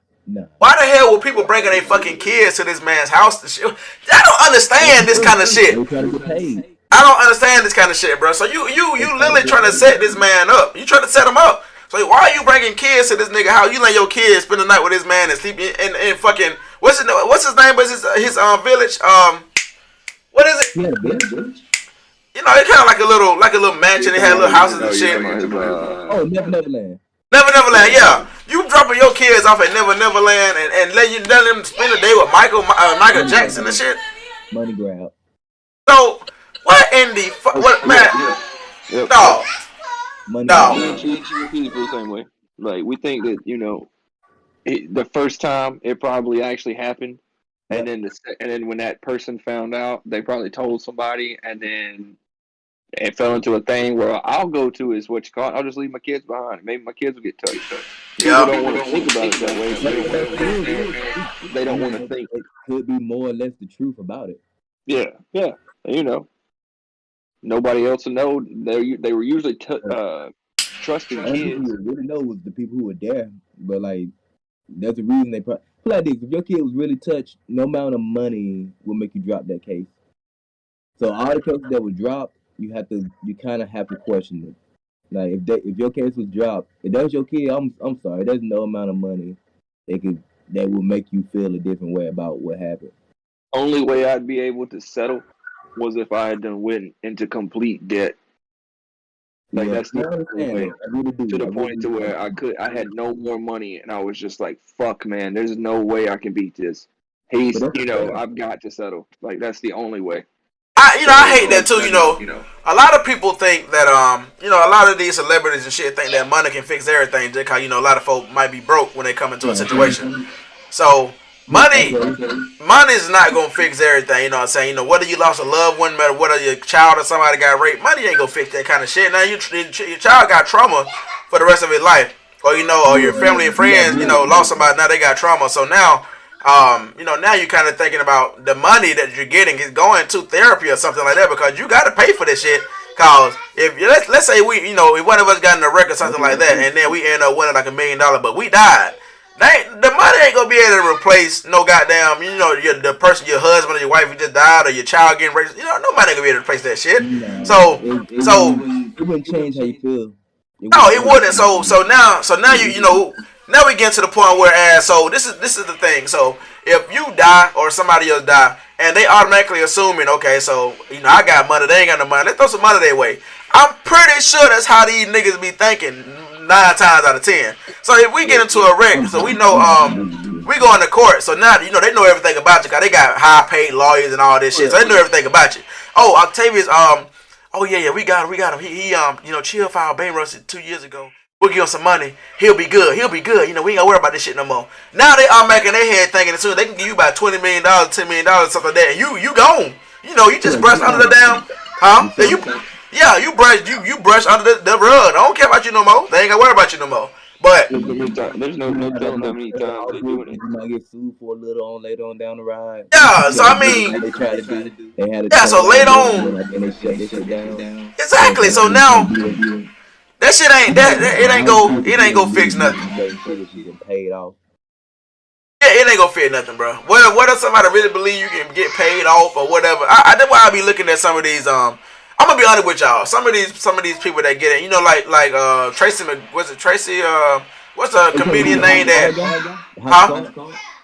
Why the hell will people bringing their fucking kids to this man's house to shit? I don't understand this kind of shit. I don't understand this kind of shit, bro. So you literally trying to set this man up. You trying to set him up. So why are you bringing kids to this nigga house? You let your kids spend the night with this man and sleep in fucking what's his name? What's his village? What is it? He had a bitch. You know, it kind of like a little mansion. They had little houses and shit. Oh, Neverland. Neverland, yeah. You dropping your kids off at Neverland and let them spend a day with Michael Jackson and shit. Money grab. So what in the what man? Yep. No. No. She feels the same way. Like we think that the first time it probably actually happened, and then when that person found out, they probably told somebody, and then it fell into a thing where I'll go to is what you call it. I'll just leave my kids behind. Maybe my kids will get touched. Yeah. People don't want to think about it that way. They don't want to think. It could be more or less the truth about it. Yeah. Nobody else will know. They were usually trusting Only kids. people who really know was the people who were there. But like, there's a reason they probably like this. If your kid was really touched, no amount of money will make you drop that case. So all the cases that were dropped, you kind of have to question it. Like if your case was dropped, if that was your kid, I'm sorry. There's no amount of money that will make you feel a different way about what happened. Only way I'd be able to settle was if I had went into complete debt. Like that's the only way. To the point to where I had no more money, and I was just like, "Fuck, man, there's no way I can beat this." I've got to settle. Like that's the only way. I hate that too. A lot of people think that a lot of these celebrities and shit think that money can fix everything. Just because a lot of folk might be broke when they come into a situation. So money is not gonna fix everything. You know what I'm saying? Whether you lost a loved one, matter whether your child or somebody got raped, money ain't gonna fix that kind of shit. Now your child got trauma for the rest of his life, or your family and friends, lost somebody. Now they got trauma. So now. Now you're kind of thinking about the money that you're getting is going to therapy or something like that because you got to pay for this shit. Cause if let's say if one of us got in a wreck or something like that, and then we end up winning like $1 million, but we died, the money ain't gonna be able to replace no goddamn the person, your husband or your wife who just died or your child getting raped. Nobody gonna be able to replace that shit. It wouldn't change how you feel. It wouldn't. So now now we get to the point where so this is the thing. So if you die or somebody else die, and they automatically assuming, okay, so I got money, they ain't got no money, let's throw some money their way. I'm pretty sure that's how these niggas be thinking 9 times out of 10. So if we get into a wreck, so we know we go into court, so now they know everything about you, cause they got high paid lawyers and all this shit, so they know everything about you. Oh, Octavius, oh yeah, we got him. He chill filed Obeirus 2 years ago. We'll give him some money. He'll be good. We ain't gotta worry about this shit no more. Now they all making their head thinking as soon as they can give you about $20 million, $10 million, something like that, and you gone. You just brush under the damn, huh? You brush under the rug. I don't care about you no more. They ain't gotta worry about you no more. But there's no telling how many times they doing it. You might get sued for a little later on down the ride. Yeah, so I mean, they tried to do. They had so later on, and they shut this shit down. Exactly. So now. That shit ain't it ain't gonna fix nothing. Paid off. Yeah, it ain't gonna fix nothing, bro. What if somebody really believe you can get paid off or whatever? That's why I be looking at some of these. I'm gonna be honest with y'all. Some of these people that get it, like Tracy. Was it Tracy? What's the comedian name that? Huh?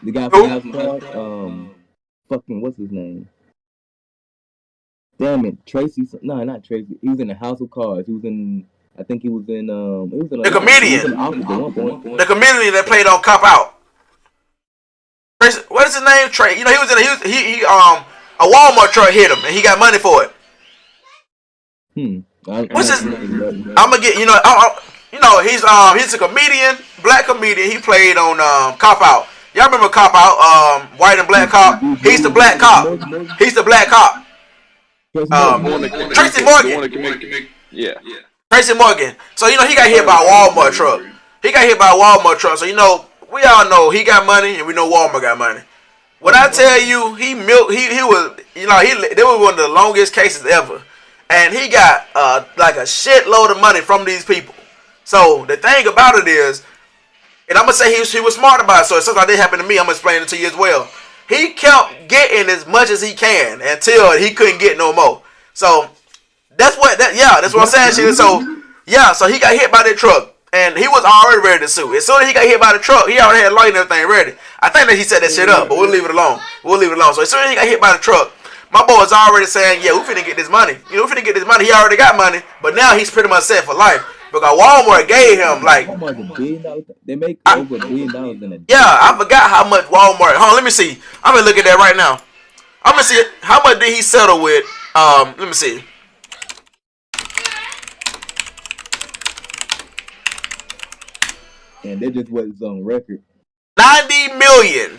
The guy from House of Cards. Fucking what's his name? Damn it, Tracy. No, not Tracy. He was in the House of Cards. He was in. I think he was in. The comedian. The comedian that played on Cop Out. What is his name? Trey. He was in. He a Walmart truck hit him and he got money for it. What's his? I'm gonna get. He's a comedian, black comedian. He played on Cop Out. Y'all remember Cop Out? White and black cop. He's the black cop. Tracy Morgan. Yeah. Tracy Morgan. So he got hit by a Walmart truck. So we all know he got money and we know Walmart got money. When I tell you he was they were one of the longest cases ever. And he got like a shitload of money from these people. So the thing about it is, and I'm gonna say he was smart about it, so if something like that happened to me, I'm gonna explain it to you as well. He kept getting as much as he can until he couldn't get no more. So that's what I'm saying. Shit. So he got hit by that truck, and he was already ready to sue. As soon as he got hit by the truck, he already had a lawyer and everything ready. I think that he set that shit up, but we'll leave it alone. So as soon as he got hit by the truck, my boy is already saying, yeah, we finna get this money. You know, we finna get this money. He already got money, but now he's pretty much set for life because Walmart gave him like almost $1 billion. They make over $1 billion in a day. yeah, I forgot how much Walmart. Hold on, let me see. I'm gonna look at that right now. I'm gonna see how much did he settle with. Let me see. And that just was on record. 90 million.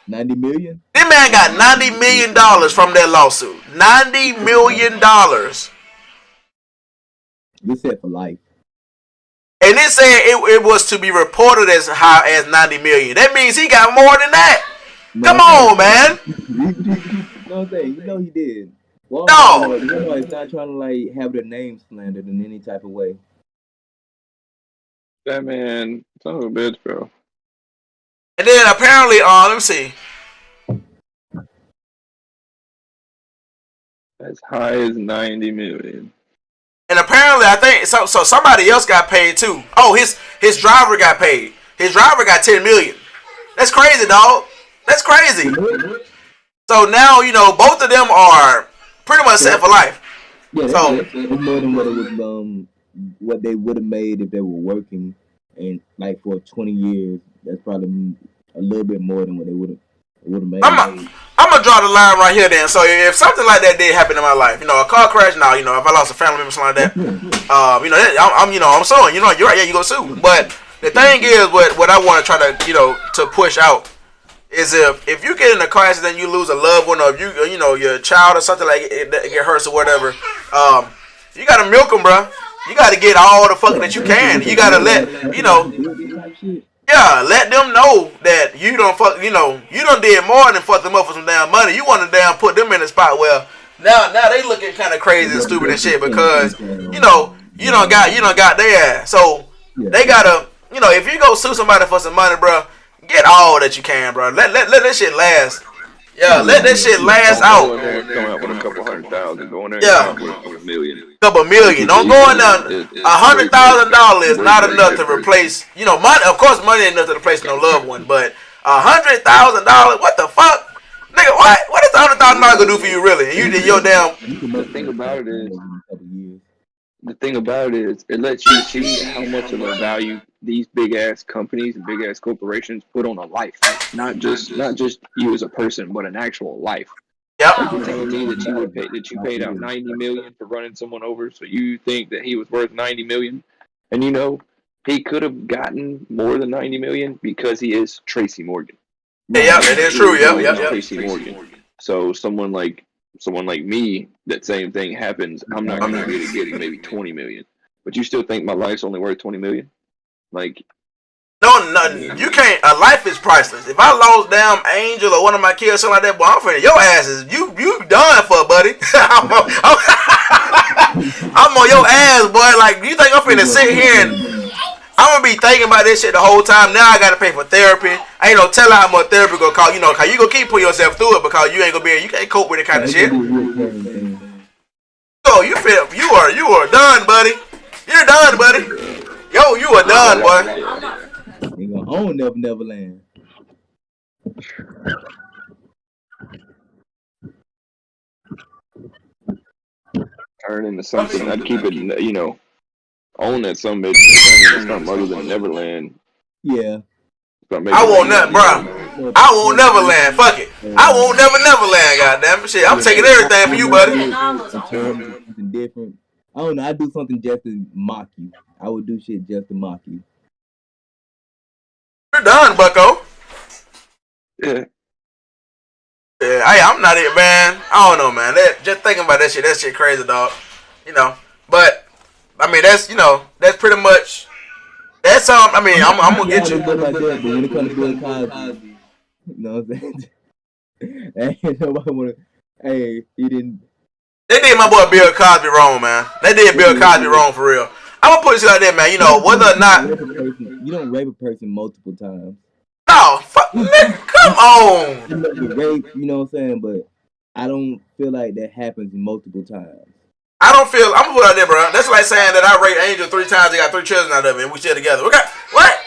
90 million? This man got $90 million from that lawsuit. $90 million. This set for life. And it said it was to be reported as high as 90 million. That means he got more than that. Come on, man. You know what I'm saying? You know he did. Walmart, No. Walmart is not trying to like have their name slandered in any type of way. That man, son of a bitch, bro. And then apparently, let me see. As high as 90 million. And apparently, I think so somebody else got paid too. Oh, his driver got paid. His driver got 10 million. That's crazy, dog. That's crazy. So now, you know, both of them are pretty much set for life. Yeah, So it's more than what it was, what they would have made if they were working, and like for 20 years. That's probably a little bit more than what they would have made. I'm gonna draw the line right here. Then, so if something like that did happen in my life, you know, a car crash, now, you know, if I lost a family member, something like that, you know, I'm suing. You know, you're right. Yeah, you go sue. But the thing is, what I want to try to, you know, to push out is if you get in a car accident, you lose a loved one, or if you know, your child or something like it get hurt or whatever, you gotta milk them, bro. You gotta get all the fucking that you can. You gotta let, you know, yeah, let them know that you don't fuck, you know, you done did more than fuck them up for some damn money. You want to damn put them in a spot where now they looking kind of crazy and stupid and shit because, you know, you don't got their ass. So they gotta, you know, if you go sue somebody for some money, bro, get all that you can, bro. Let that shit last. Yeah, let that shit last out. Come out with a couple $100,000. Go in there and come out with $1 million. Couple million. Don't go in there. $100,000 is not enough to replace. You know, money. Of course, money ain't enough to replace no loved one. But $100,000. What the fuck, nigga? What is $100,000 gonna do for you, really? You did your damn. The thing about it is, it lets you see how much of a value these big ass companies and big ass corporations put on a life. Not just you as a person, but an actual life. Yep. Like you're telling me that you paid out $90 million for running someone over, so you think that he was worth $90 million, and you know he could have gotten more than $90 million because he is Tracy Morgan. Yeah, that is true. Yeah. Tracy Morgan. So someone like me, that same thing happens. I'm not going to be getting maybe $20 million, but you still think my life's only worth $20 million? Like. No, nothing. You can't. A life is priceless. If I lost damn Angel or one of my kids, something like that, boy, I'm finna. Your ass is you done for, buddy. I'm on your ass, boy. Like, you think I'm finna sit here and I'm gonna be thinking about this shit the whole time? Now I gotta pay for therapy. I ain't no telling how much therapy gonna cost. You know, cause you gonna keep putting yourself through it because you ain't gonna be. You can't cope with that kind of shit. So you are done, buddy. You're done, buddy. Yo, you are done, boy. You gonna own Neverland. Turn into something. I'd keep it, you know, own that some bitch. Turn into something other than Neverland. Yeah. I want nothing, bro. I want Neverland. Fuck it. I want Neverland. Goddamn shit. I'm taking everything for you, buddy. Something different. I don't know. I do something just to mock you. I would do shit just to mock you. You're done, bucko. Yeah. Yeah, I'm not it, man. I don't know, man. Just thinking about that shit crazy, dog. You know, but I mean, that's, you know, that's pretty much. That's I mean, I'm gonna get you. Like that, but when it comes to Bill Cosby, you know what I'm saying? Ain't nobody wanna. Hey, he didn't. They did my boy Bill Cosby wrong, man. They did Bill Cosby wrong for real. I'm gonna put it like that, man. You know, whether or not you don't rape a person multiple times. No, fuck, nigga, come on. You rape, you know what I'm saying, but I don't feel like that happens multiple times. I'm gonna put it out there, bro. That's like saying that I raped Angel 3 times. They got 3 children out of it, and we share together. Okay, what?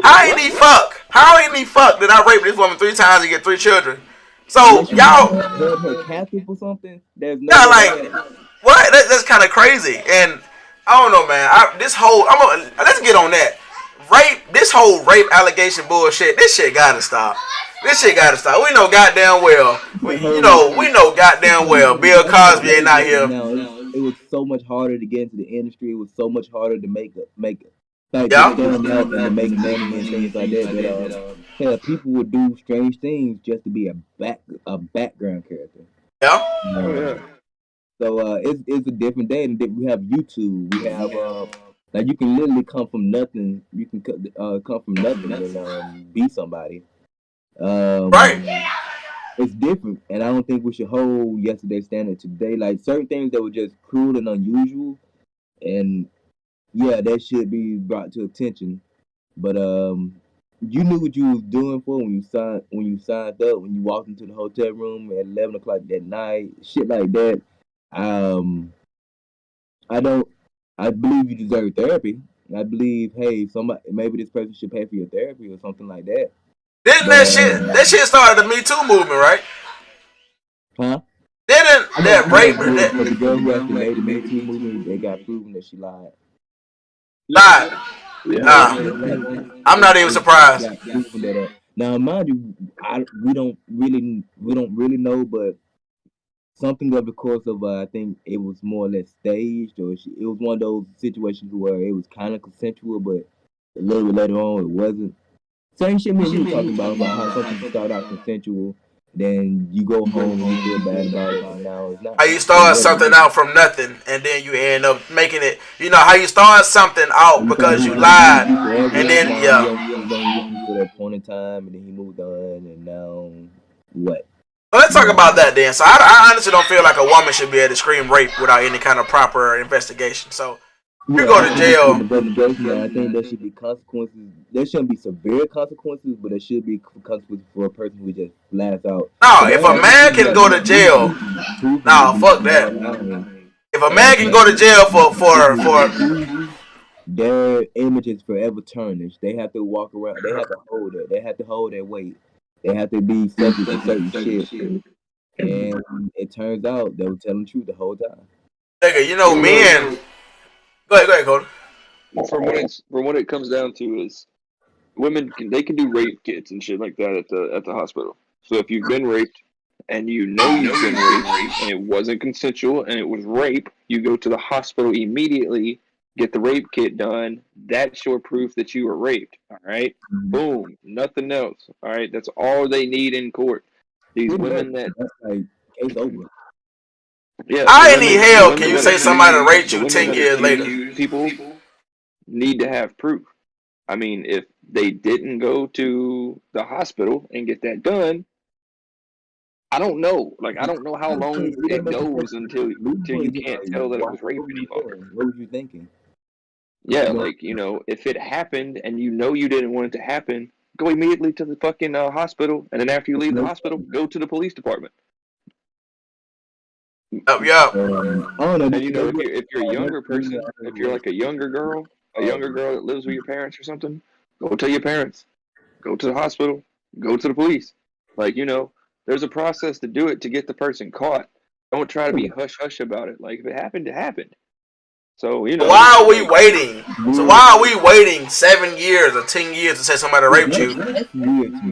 How ain't he fuck? How ain't he fuck that I raped this woman 3 times and get 3 children? So y'all, held her captive or something. There's no yeah, way like what? That's kind of crazy. And I don't know, man. Let's get on that. This whole rape allegation bullshit. This shit gotta stop. This shit gotta stop. We know goddamn well. We know goddamn well. Bill Cosby ain't out here. Now it was so much harder to get into the industry. It was so much harder to make like to Yeah. stand out and to make money and things like that. Hell, people would do strange things just to be a background character. Yeah. Oh yeah. So it's a different day. And we have YouTube. We have like you can literally come from nothing. You can come from nothing and be somebody. Right. It's different, and I don't think we should hold yesterday's standard today. Like certain things that were just cruel and unusual, and yeah, that should be brought to attention. But you knew what you was doing for when you signed up, when you walked into the hotel room at 11 o'clock that night, shit like that. Um, I don't. I believe you deserve therapy. I believe, hey, somebody maybe this person should pay for your therapy or something like that. Didn't But that shit started the Me Too movement, right? huh? Didn't that rape For the girl who actually made the Me Too movement, they got proven that she lied. lied? Yeah. Nah, I'm not even surprised. Got proven that. Now, mind you, we don't really know, but something of the course of I think it was more or less staged, or it was one of those situations where it was kind of consensual, but a little bit later on it wasn't. Same shit me and you talking about how something start out consensual, then you go home and you feel bad about it, and now it's not. How you start something out from nothing and then you end up making it. You know how you start something out because you lied, and then yeah. For that point in time, and then he moved on, and now what? Well, let's talk about that then. So I honestly don't feel like a woman should be able to scream rape without any kind of proper investigation. So if you go to jail. I think there should be consequences. There shouldn't be severe consequences, but there should be consequences for a person who just laughs out. No, if a man can go to jail, no, fuck that. If a man can go to jail for their image is forever tarnished. They have to walk around. They have to hold it. They have to hold their weight. They have to be subject to certain shit. And it turns out they were telling the truth the whole time. Nigga, you know, men. Go ahead, Cody. From what it comes down to is women can do rape kits and shit like that at the hospital. So if you've been raped and you know you've been raped and it wasn't consensual and it was rape, you go to the hospital immediately, get the rape kit done. That's your proof that you were raped. All right, boom, nothing else. All right, that's all they need in court. These women that's like case over. Yeah, how in the hell can you say somebody raped you 10 years later? People need to have proof. I mean, if they didn't go to the hospital and get that done, I don't know. Like, I don't know how long it goes until you can't tell that it was rape anymore. What were you thinking? Yeah, like, you know, if it happened and you know you didn't want it to happen, go immediately to the fucking hospital, and then after you leave the hospital, go to the police department. Yeah. And you know, if you're a younger person, if you're like a younger girl that lives with your parents or something, go tell your parents, go to the hospital, go to the police. Like, you know, there's a process to do it to get the person caught. Don't try to be hush hush about it. Like, if it happened, it happened. So, you know. Why are we waiting? So why are we waiting 7 years or 10 years to say somebody raped you?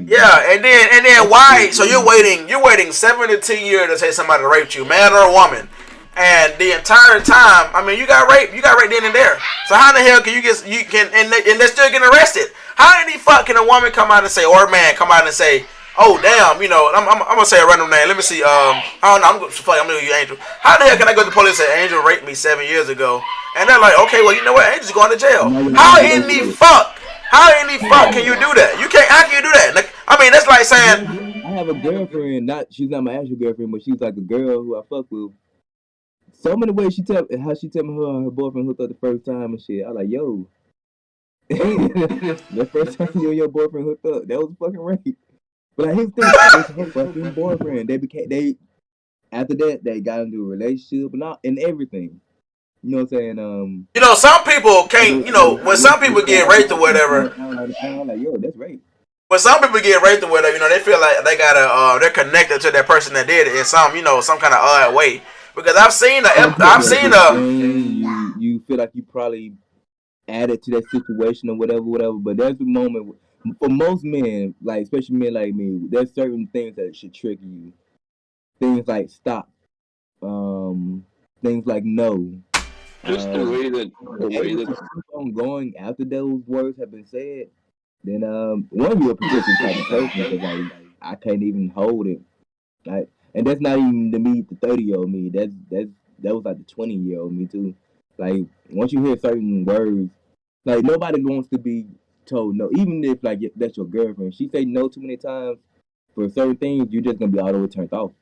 Yeah, and then why? So you're waiting 7 to 10 years to say somebody raped you, man or woman, and the entire time, I mean, you got raped then and there. So how the hell can and they're still getting arrested? How in the fuck can a woman come out and say, or a man come out and say, oh damn, you know, I'm gonna say a random name. Let me see. I don't know. I'm gonna use Angel. How the hell can I go to the police and say Angel raped me 7 years ago? And they're like, okay, well, you know what? Angel's going to jail. How in the fuck can you do that? You can't. How can you do that? Like, I mean, that's like saying I have a girlfriend. She's not my actual girlfriend, but she's like a girl who I fuck with. So many ways she tell me her boyfriend hooked up the first time and shit. I like, yo, the first time you and your boyfriend hooked up, that was fucking rape. But like, here's the thing, it was her fucking boyfriend. After that they got into a relationship and everything. You know what I'm saying? you know, some people can't. You know, when some people get raped or whatever. I'm like, yo, that's rape. when some people get raped or whatever, they feel like they gotta, they're connected to that person that did it in some, some kind of odd way. Because I've seen you feel like you probably added to that situation or whatever. But there's a moment for most men, like especially men like me, there's certain things that should trigger you. Things like stop, things like no. Just the way that keep on going after those words have been said, then one, you're a particular type of person because I can't even hold it. Like, and that's not even the 30-year-old me. That was like the 20-year-old me too. Like once you hear certain words, like nobody wants to be told no, even if like that's your girlfriend. She say no too many times for certain things, you're just gonna be all the way turned off.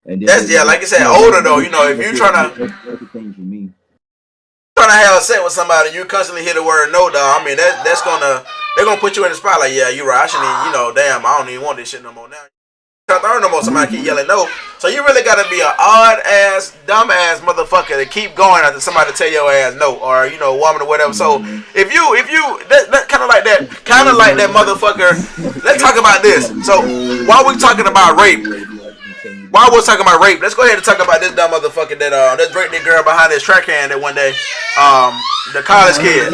And that's like you said, older though. If you're trying to have sex with somebody, you constantly hear the word no, dog. I mean, they're gonna put you in the spot. Like, yeah, you're right. I shouldn't even, damn, I don't even want this shit no more now. Can't earn no more. Somebody keep yelling no. So you really gotta be an odd ass, dumb ass motherfucker to keep going after somebody tell your ass no, or woman or whatever. So if you that kind of like that motherfucker. Let's talk about this. So while we talking about rape. While we're talking about rape, let's go ahead and talk about this dumb motherfucker that raped that girl behind his track can that one day. The college kid.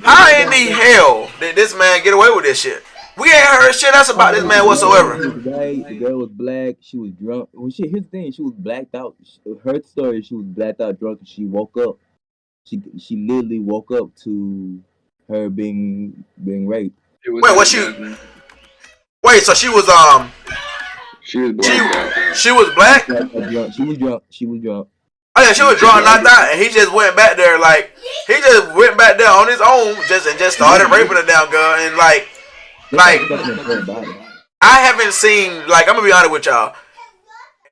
How in the hell did this man get away with this shit? We ain't heard shit else about this man whatsoever. The girl was black. She was drunk. Well, shit, here's the thing. She was blacked out. Her story, she was blacked out drunk and she woke up. She literally woke up to her being raped. Wait, what she? Wait, so she was She was black. She was black? She was drunk. Oh yeah, she was drunk, knocked out, and he just went back there on his own, and started raping the damn girl, and like I haven't seen, I'm gonna be honest with y'all.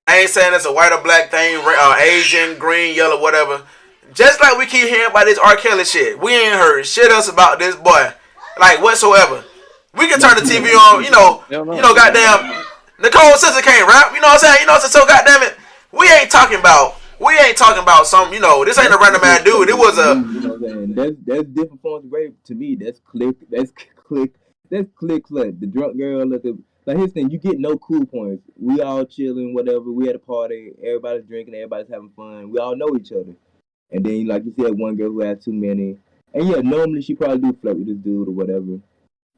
I ain't saying it's a white or black thing, Asian, green, yellow, whatever. Just like we keep hearing about this R. Kelly shit, we ain't heard shit else about this boy, whatsoever. We can turn the TV on, goddamn. Nicole's sister can't rap, you know what I'm saying? So goddamn it, we ain't talking about some, this ain't a random man dude. It was a that's different forms of rape to me. That's click. The drunk girl, like his thing. You get no cool points. We all chilling, whatever. We at a party. Everybody's drinking. Everybody's having fun. We all know each other. And then, like you said, one girl who had too many. And yeah, normally she probably do flirt with this dude or whatever.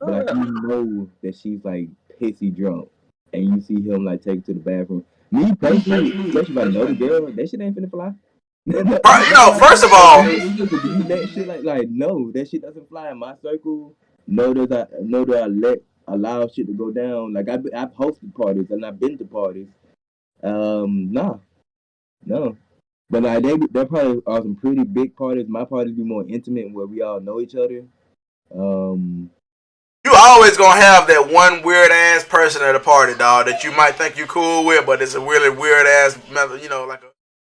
But you know that she's like pissy drunk. And you see him take her to the bathroom. Me personally, especially if I know the girl, that shit ain't finna fly. First of all, that shit no, that shit doesn't fly in my circle. Know that I allow shit to go down. Like I've hosted parties and I've been to parties. No. But there probably are some pretty big parties. My parties be more intimate where we all know each other. You always gonna have that one weird ass person at a party, dog, that you might think you cool with, but it's a really weird ass, like a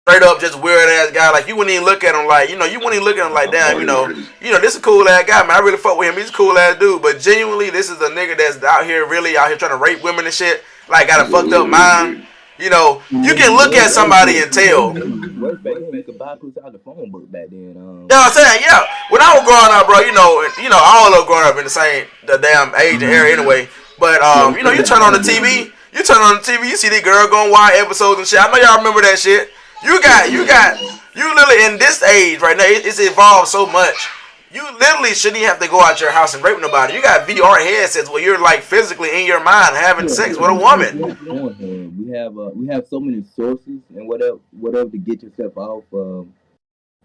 straight up just weird ass guy. Like you wouldn't even look at him you wouldn't even look at him like, damn, this is a cool ass guy, man. I really fuck with him. He's a cool ass dude. But genuinely, this is a nigga that's out here trying to rape women and shit. Like got a fucked up mind. You can look at somebody and tell. Yeah, I'm saying, yeah. When I was growing up, bro, all of us growing up in the damn age and era anyway. But you turn on the TV, you see the girl going wild episodes and shit. I know y'all remember that shit. You literally in this age right now, it's evolved so much. You literally shouldn't even have to go out your house and rape nobody. You got VR headsets where you're physically in your mind having sex with a woman. We have so many sources and whatever to get yourself off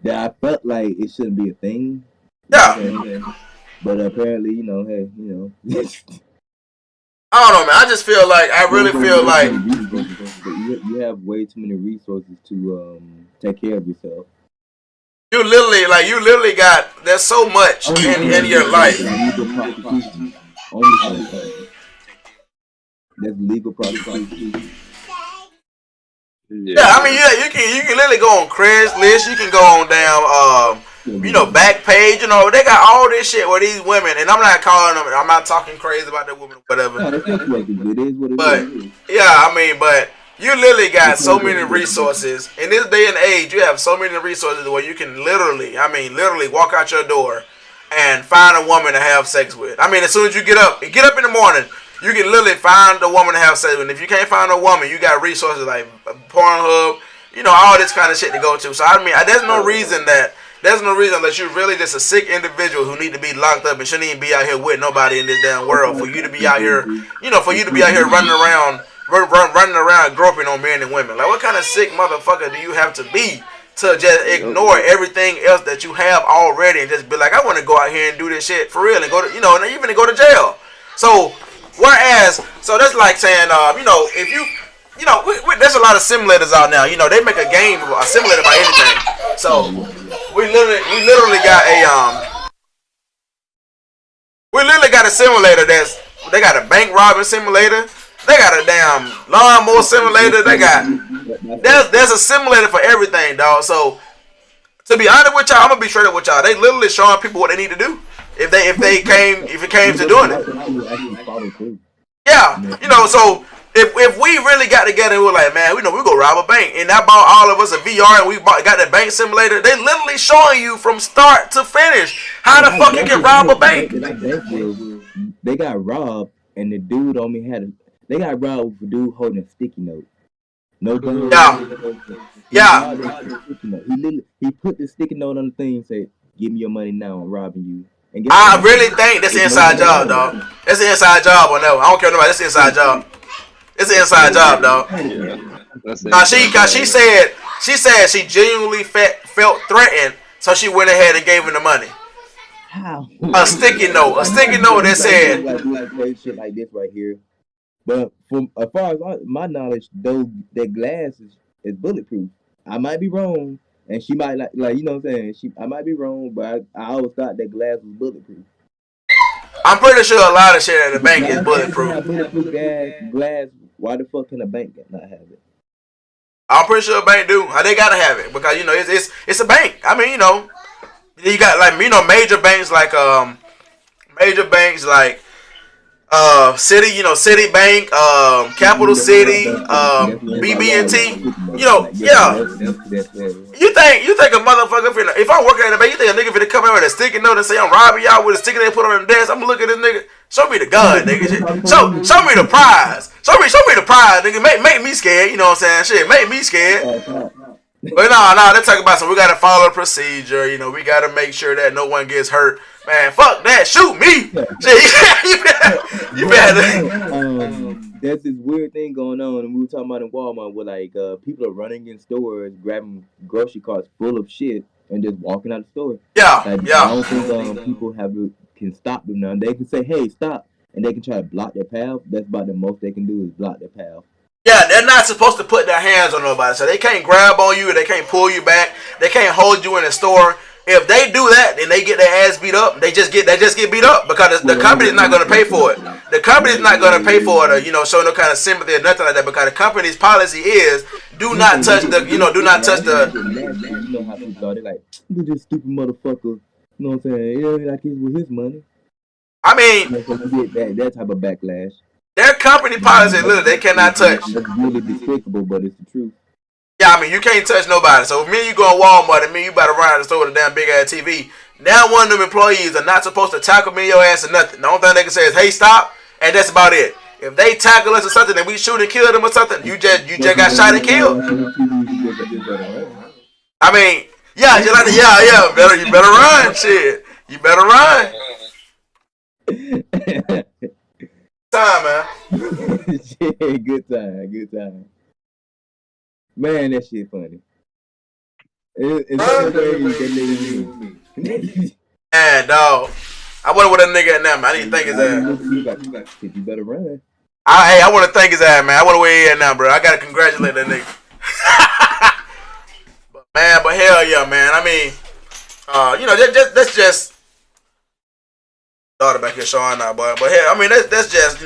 that I felt like it shouldn't be a thing. Yeah. But apparently, hey, I don't know, man. I really feel like you have way too many resources to take care of yourself. You literally got, there's so much in your life. That's legal prostitution. Yeah, I mean, you can literally go on Craigslist. You can go on down, Backpage. They got all this shit with these women, and I'm not calling them. I'm not talking crazy about that woman, whatever. No, it is what it but is. Yeah, I mean, but you literally got so many resources in this day and age. You have so many resources where you can literally walk out your door and find a woman to have sex with. I mean, as soon as you get up in the morning, you can literally find a woman to have sex with. And if you can't find a woman, you got resources like Pornhub, all this kind of shit to go to. So I mean, there's no reason unless you're really just a sick individual who need to be locked up and shouldn't even be out here with nobody in this damn world for you to be out here, running around groping on men and women. Like, what kind of sick motherfucker do you have to be to just ignore everything else that you have already and just be like, I want to go out here and do this shit for real and go to, and even to go to jail. So that's like saying, if you, there's a lot of simulators out now. They make a game, a simulator about anything. So we literally got a simulator they got a bank robbing simulator. They got a damn lawnmower simulator. There's a simulator for everything, dog. So to be honest with y'all, I'm gonna be straight up with y'all. They literally showing people what they need to do if it came to doing it. Yeah, so if we really got together and we were like, man, we go rob a bank, and I bought all of us a VR and we got that bank simulator, they literally showing you from start to finish how the fuck you can rob a bank. They got robbed, and the dude only had they got robbed with a dude holding a sticky note. No gun. Yeah. He put the sticky note on the thing and said, "Give me your money now. I'm robbing you." I really think that's an inside job, dog. That's an inside job or no. I don't care nobody. That's an inside job. It's an inside job, dog. She said she genuinely felt threatened, so she went ahead and gave him the money. How? A sticky note that said like shit like this right here. But from as far as my knowledge, though, that glass is bulletproof. I might be wrong, and she might like what I'm saying. I might be wrong, but I always thought that glass was bulletproof. I'm pretty sure a lot of shit at the bank is bulletproof. Bulletproof glass. Why the fuck can a bank not have it? I'm pretty sure a bank do. They gotta have it because it's a bank. I mean, you got like major banks like City, Citibank, Capital City, BB&T. You think a motherfucker if I'm working at a bank, you think a nigga finna come out with a sticky note and say I'm robbing y'all with a sticky note put on the desk? I'm gonna look at this nigga. Show me the gun, nigga. Show me the prize. Show me the prize, nigga. Make me scared. You know what I'm saying? Shit, make me scared. But no, they talk about we gotta follow the procedure. We gotta make sure that no one gets hurt. Man, fuck that. Shoot me. You better. There's this weird thing going on, and we were talking about in Walmart where people are running in stores, grabbing grocery carts full of shit, and just walking out the store. Yeah. I don't think people can stop them now. They can say, "Hey, stop," and they can try to block their path. That's about the most they can do is block their path. Yeah, they're not supposed to put their hands on nobody, so they can't grab on you, they can't pull you back, they can't hold you in the store. If they do that, then they get their ass beat up. They just get beat up because the company's not going to pay for it. The company's not going to pay for it, or show no kind of sympathy or nothing like that. Because the company's policy is do not touch the. You know how people are. They're like, "Look at this stupid motherfucker." You know what I'm saying? Yeah, like it's with his money. I mean, that type of backlash. Their company policy, literally, they cannot touch. That's really despicable, but it's the truth. Yeah, I mean, you can't touch nobody. So if me and you go in Walmart and me you about to run out of the store with a damn big ass TV, now one of them employees are not supposed to tackle me in your ass or nothing. The only thing they can say is, "Hey, stop," and that's about it. If they tackle us or something and we shoot and kill them or something, you just got shot and killed. I mean, yeah, you better run, shit. You better run. Time, man. Shit, good time. Man, that shit funny. It's Man, dog. I wonder what that nigga at now, man. I didn't think his ass. You better run. I want to thank his ass, man. I wonder where he at now, bro. I gotta congratulate that nigga. but hell yeah, man. I mean, that's just daughter back here showing out, but hell, I mean, that's just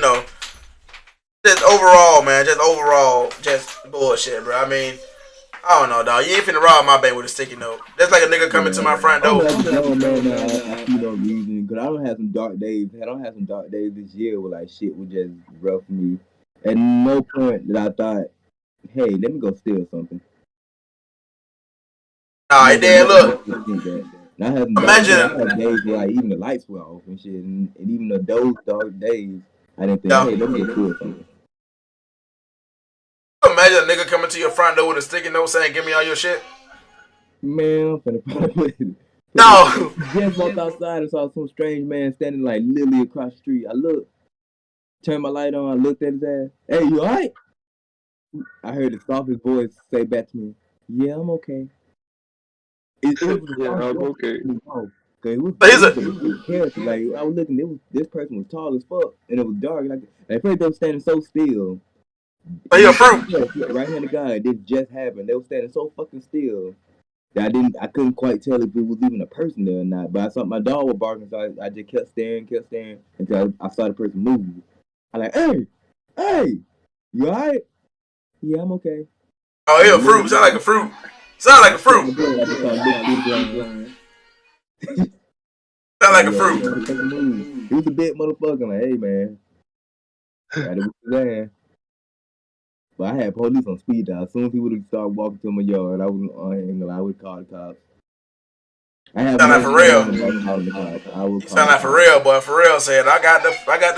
just overall, man. Just bullshit, bro. I mean, I don't know, dog. You ain't finna rob my bank with a sticky note. That's like a nigga coming to my front door. I see no reason, because I don't have some dark days. I don't have some dark days this year where like shit was just rough for me. At no point that I thought, hey, let me go steal something. Nah, it did. Look, And I had days where like even the lights were off and shit, and even those dark days, I didn't think, hey, let me get through something. Imagine a nigga coming to your front door with a sticky note saying, "Give me all your shit." Man, I'm finna probably No. Just walked outside and saw some strange man standing like literally across the street. I looked, turned my light on, I looked at his ass. Hey, you alright? I heard the softest voice say back to me, "Yeah, I'm okay." It was I'm okay. It was character. Like I was looking, this person was tall as fuck, and it was dark. Like first they were standing so still. He a fruit. Right-handed guy. This just happened. They were standing so fucking still that I couldn't quite tell if it was even a person there or not. But I saw my dog was barking, so I just kept staring until I saw the person move. I like, hey, you alright? Yeah, I'm okay. Oh, he a fruit. Sound like a fruit. Sound like a fruit. Sound like a fruit. He was a big motherfucker. Like, hey, man. Got it with But I had police on speed dial. As soon as he would have started walking to my yard, I would call the cops. Sound like for real. You sound like for real, boy. For real, said I got the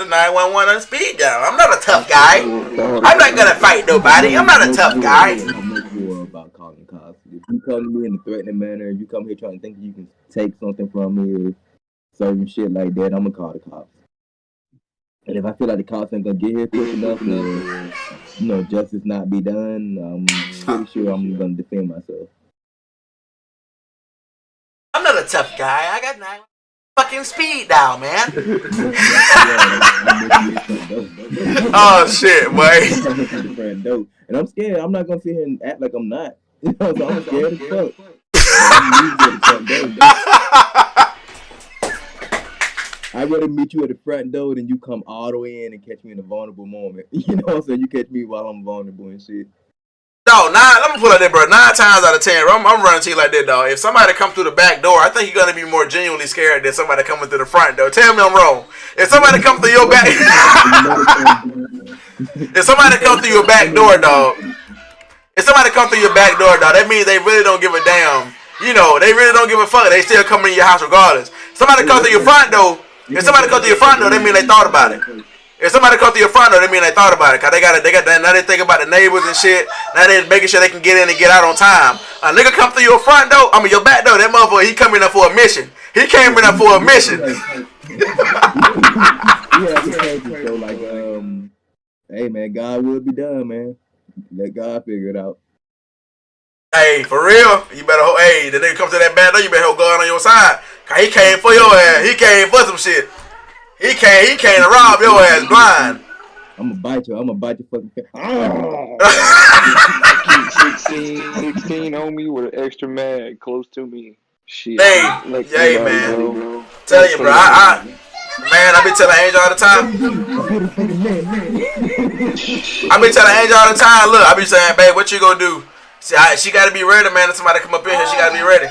911 on speed dial. I'm not a tough guy. I'm not gonna fight nobody. I'm not a tough guy. I'm more about calling the cops. If you come to me in a threatening manner, you come here trying to think you can take something from me or certain shit like that, I'm gonna call the cops. And if I feel like the cops ain't gonna get here quick enough, or justice not be done, I'm pretty sure I'm gonna defend myself. I'm not a tough guy. I got 9 fucking speed dial, man. Oh shit, boy. And I'm scared. I'm not gonna sit here and act like I'm not. So I'm scared as fuck. I'd rather meet you at the front door than you come all the way in and catch me in a vulnerable moment. You know what I'm saying? You catch me while I'm vulnerable and shit. No, let me pull out that, bro. 9 times out of 10, I'm running to you like that, dog. If somebody come through the back door, I think you're gonna be more genuinely scared than somebody coming through the front door. Tell me I'm wrong. If somebody come through your back, if somebody come through your back door, dog. If somebody come through your back door, dog, that means they really don't give a damn. You know, they really don't give a fuck. They still coming in your house regardless. Somebody come through your front door. If somebody come through your front door, that means they thought about it. If somebody come through your front door, that mean they thought about it. Cause they got that. Now they think about the neighbors and shit. Now they making sure they can get in and get out on time. A nigga come through your front door, your back door. That motherfucker, he coming up for a mission. He came in up for a mission. So like, hey man, God will be done, man. Let God figure it out. Hey, for real, you better. Hey, the nigga come to that back door, you better hold God on your side. Cause he came for your ass. He came for some shit. He came to rob your ass blind. I'm gonna bite you. I'm gonna bite your fucking face. 16 on me with an extra mag close to me. Shit. Hey, man. Tell you, bro. I be telling Angel all the time. Look, I be saying, babe, what you gonna do? See, she gotta be ready, man. If somebody come up in here, she gotta be ready.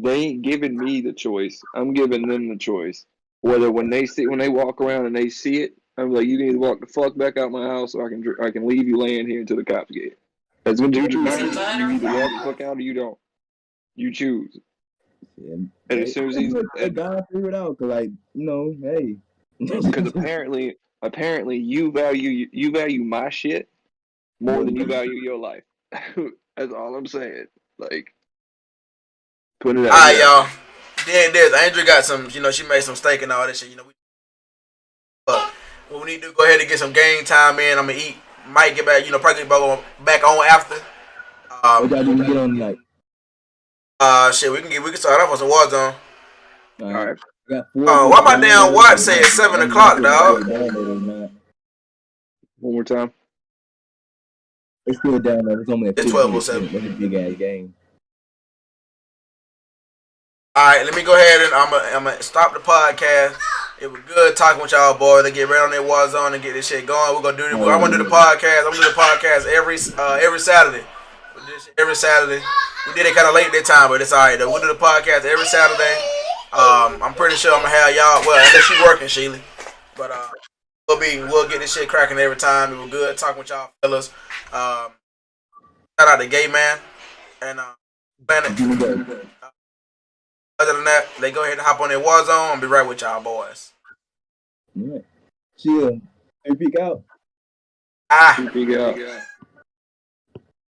They ain't giving me the choice. I'm giving them the choice. Whether when they walk around and they see it, I'm like, you need to walk the fuck back out my house so I can leave you laying here until the cops get. That's when you choose. You either walk the fuck out or you don't. You choose. Yeah, and as soon as he's God figure it out, cause like hey. Because apparently you value my shit more than you value your life. That's all I'm saying. Like. Put it out. Alright, y'all. Then this Andrew got some, she made some steak and all that shit, But we need to go ahead and get some game time in. I'm gonna eat. Might get back, probably back on after. What y'all doing to get on tonight? Shit, we can start off on some Warzone. Alright. Why my damn watch say it's 7 o'clock, dog? One more time. It's still down there. It's only it's 12:07. It's a big ass game. Alright, let me go ahead and I'm gonna stop the podcast. It was good talking with y'all, boys. Let's get right on that Warzone and get this shit going. We're gonna do this. I'm gonna do the podcast. I'm gonna do the podcast every Saturday. We do this every Saturday. We did it kind of late that time, but it's alright though. We'll do the podcast every Saturday. I'm pretty sure I'm gonna have y'all. Well, unless you working, Sheila. But we'll get this shit cracking every time. It was good talking with y'all fellas. Shout out to Gay Man and Planet. Other than that, they go ahead and hop on their Warzone. I'll be right with y'all boys. All right. Chill. Hey, peek out. Ah. Peek out.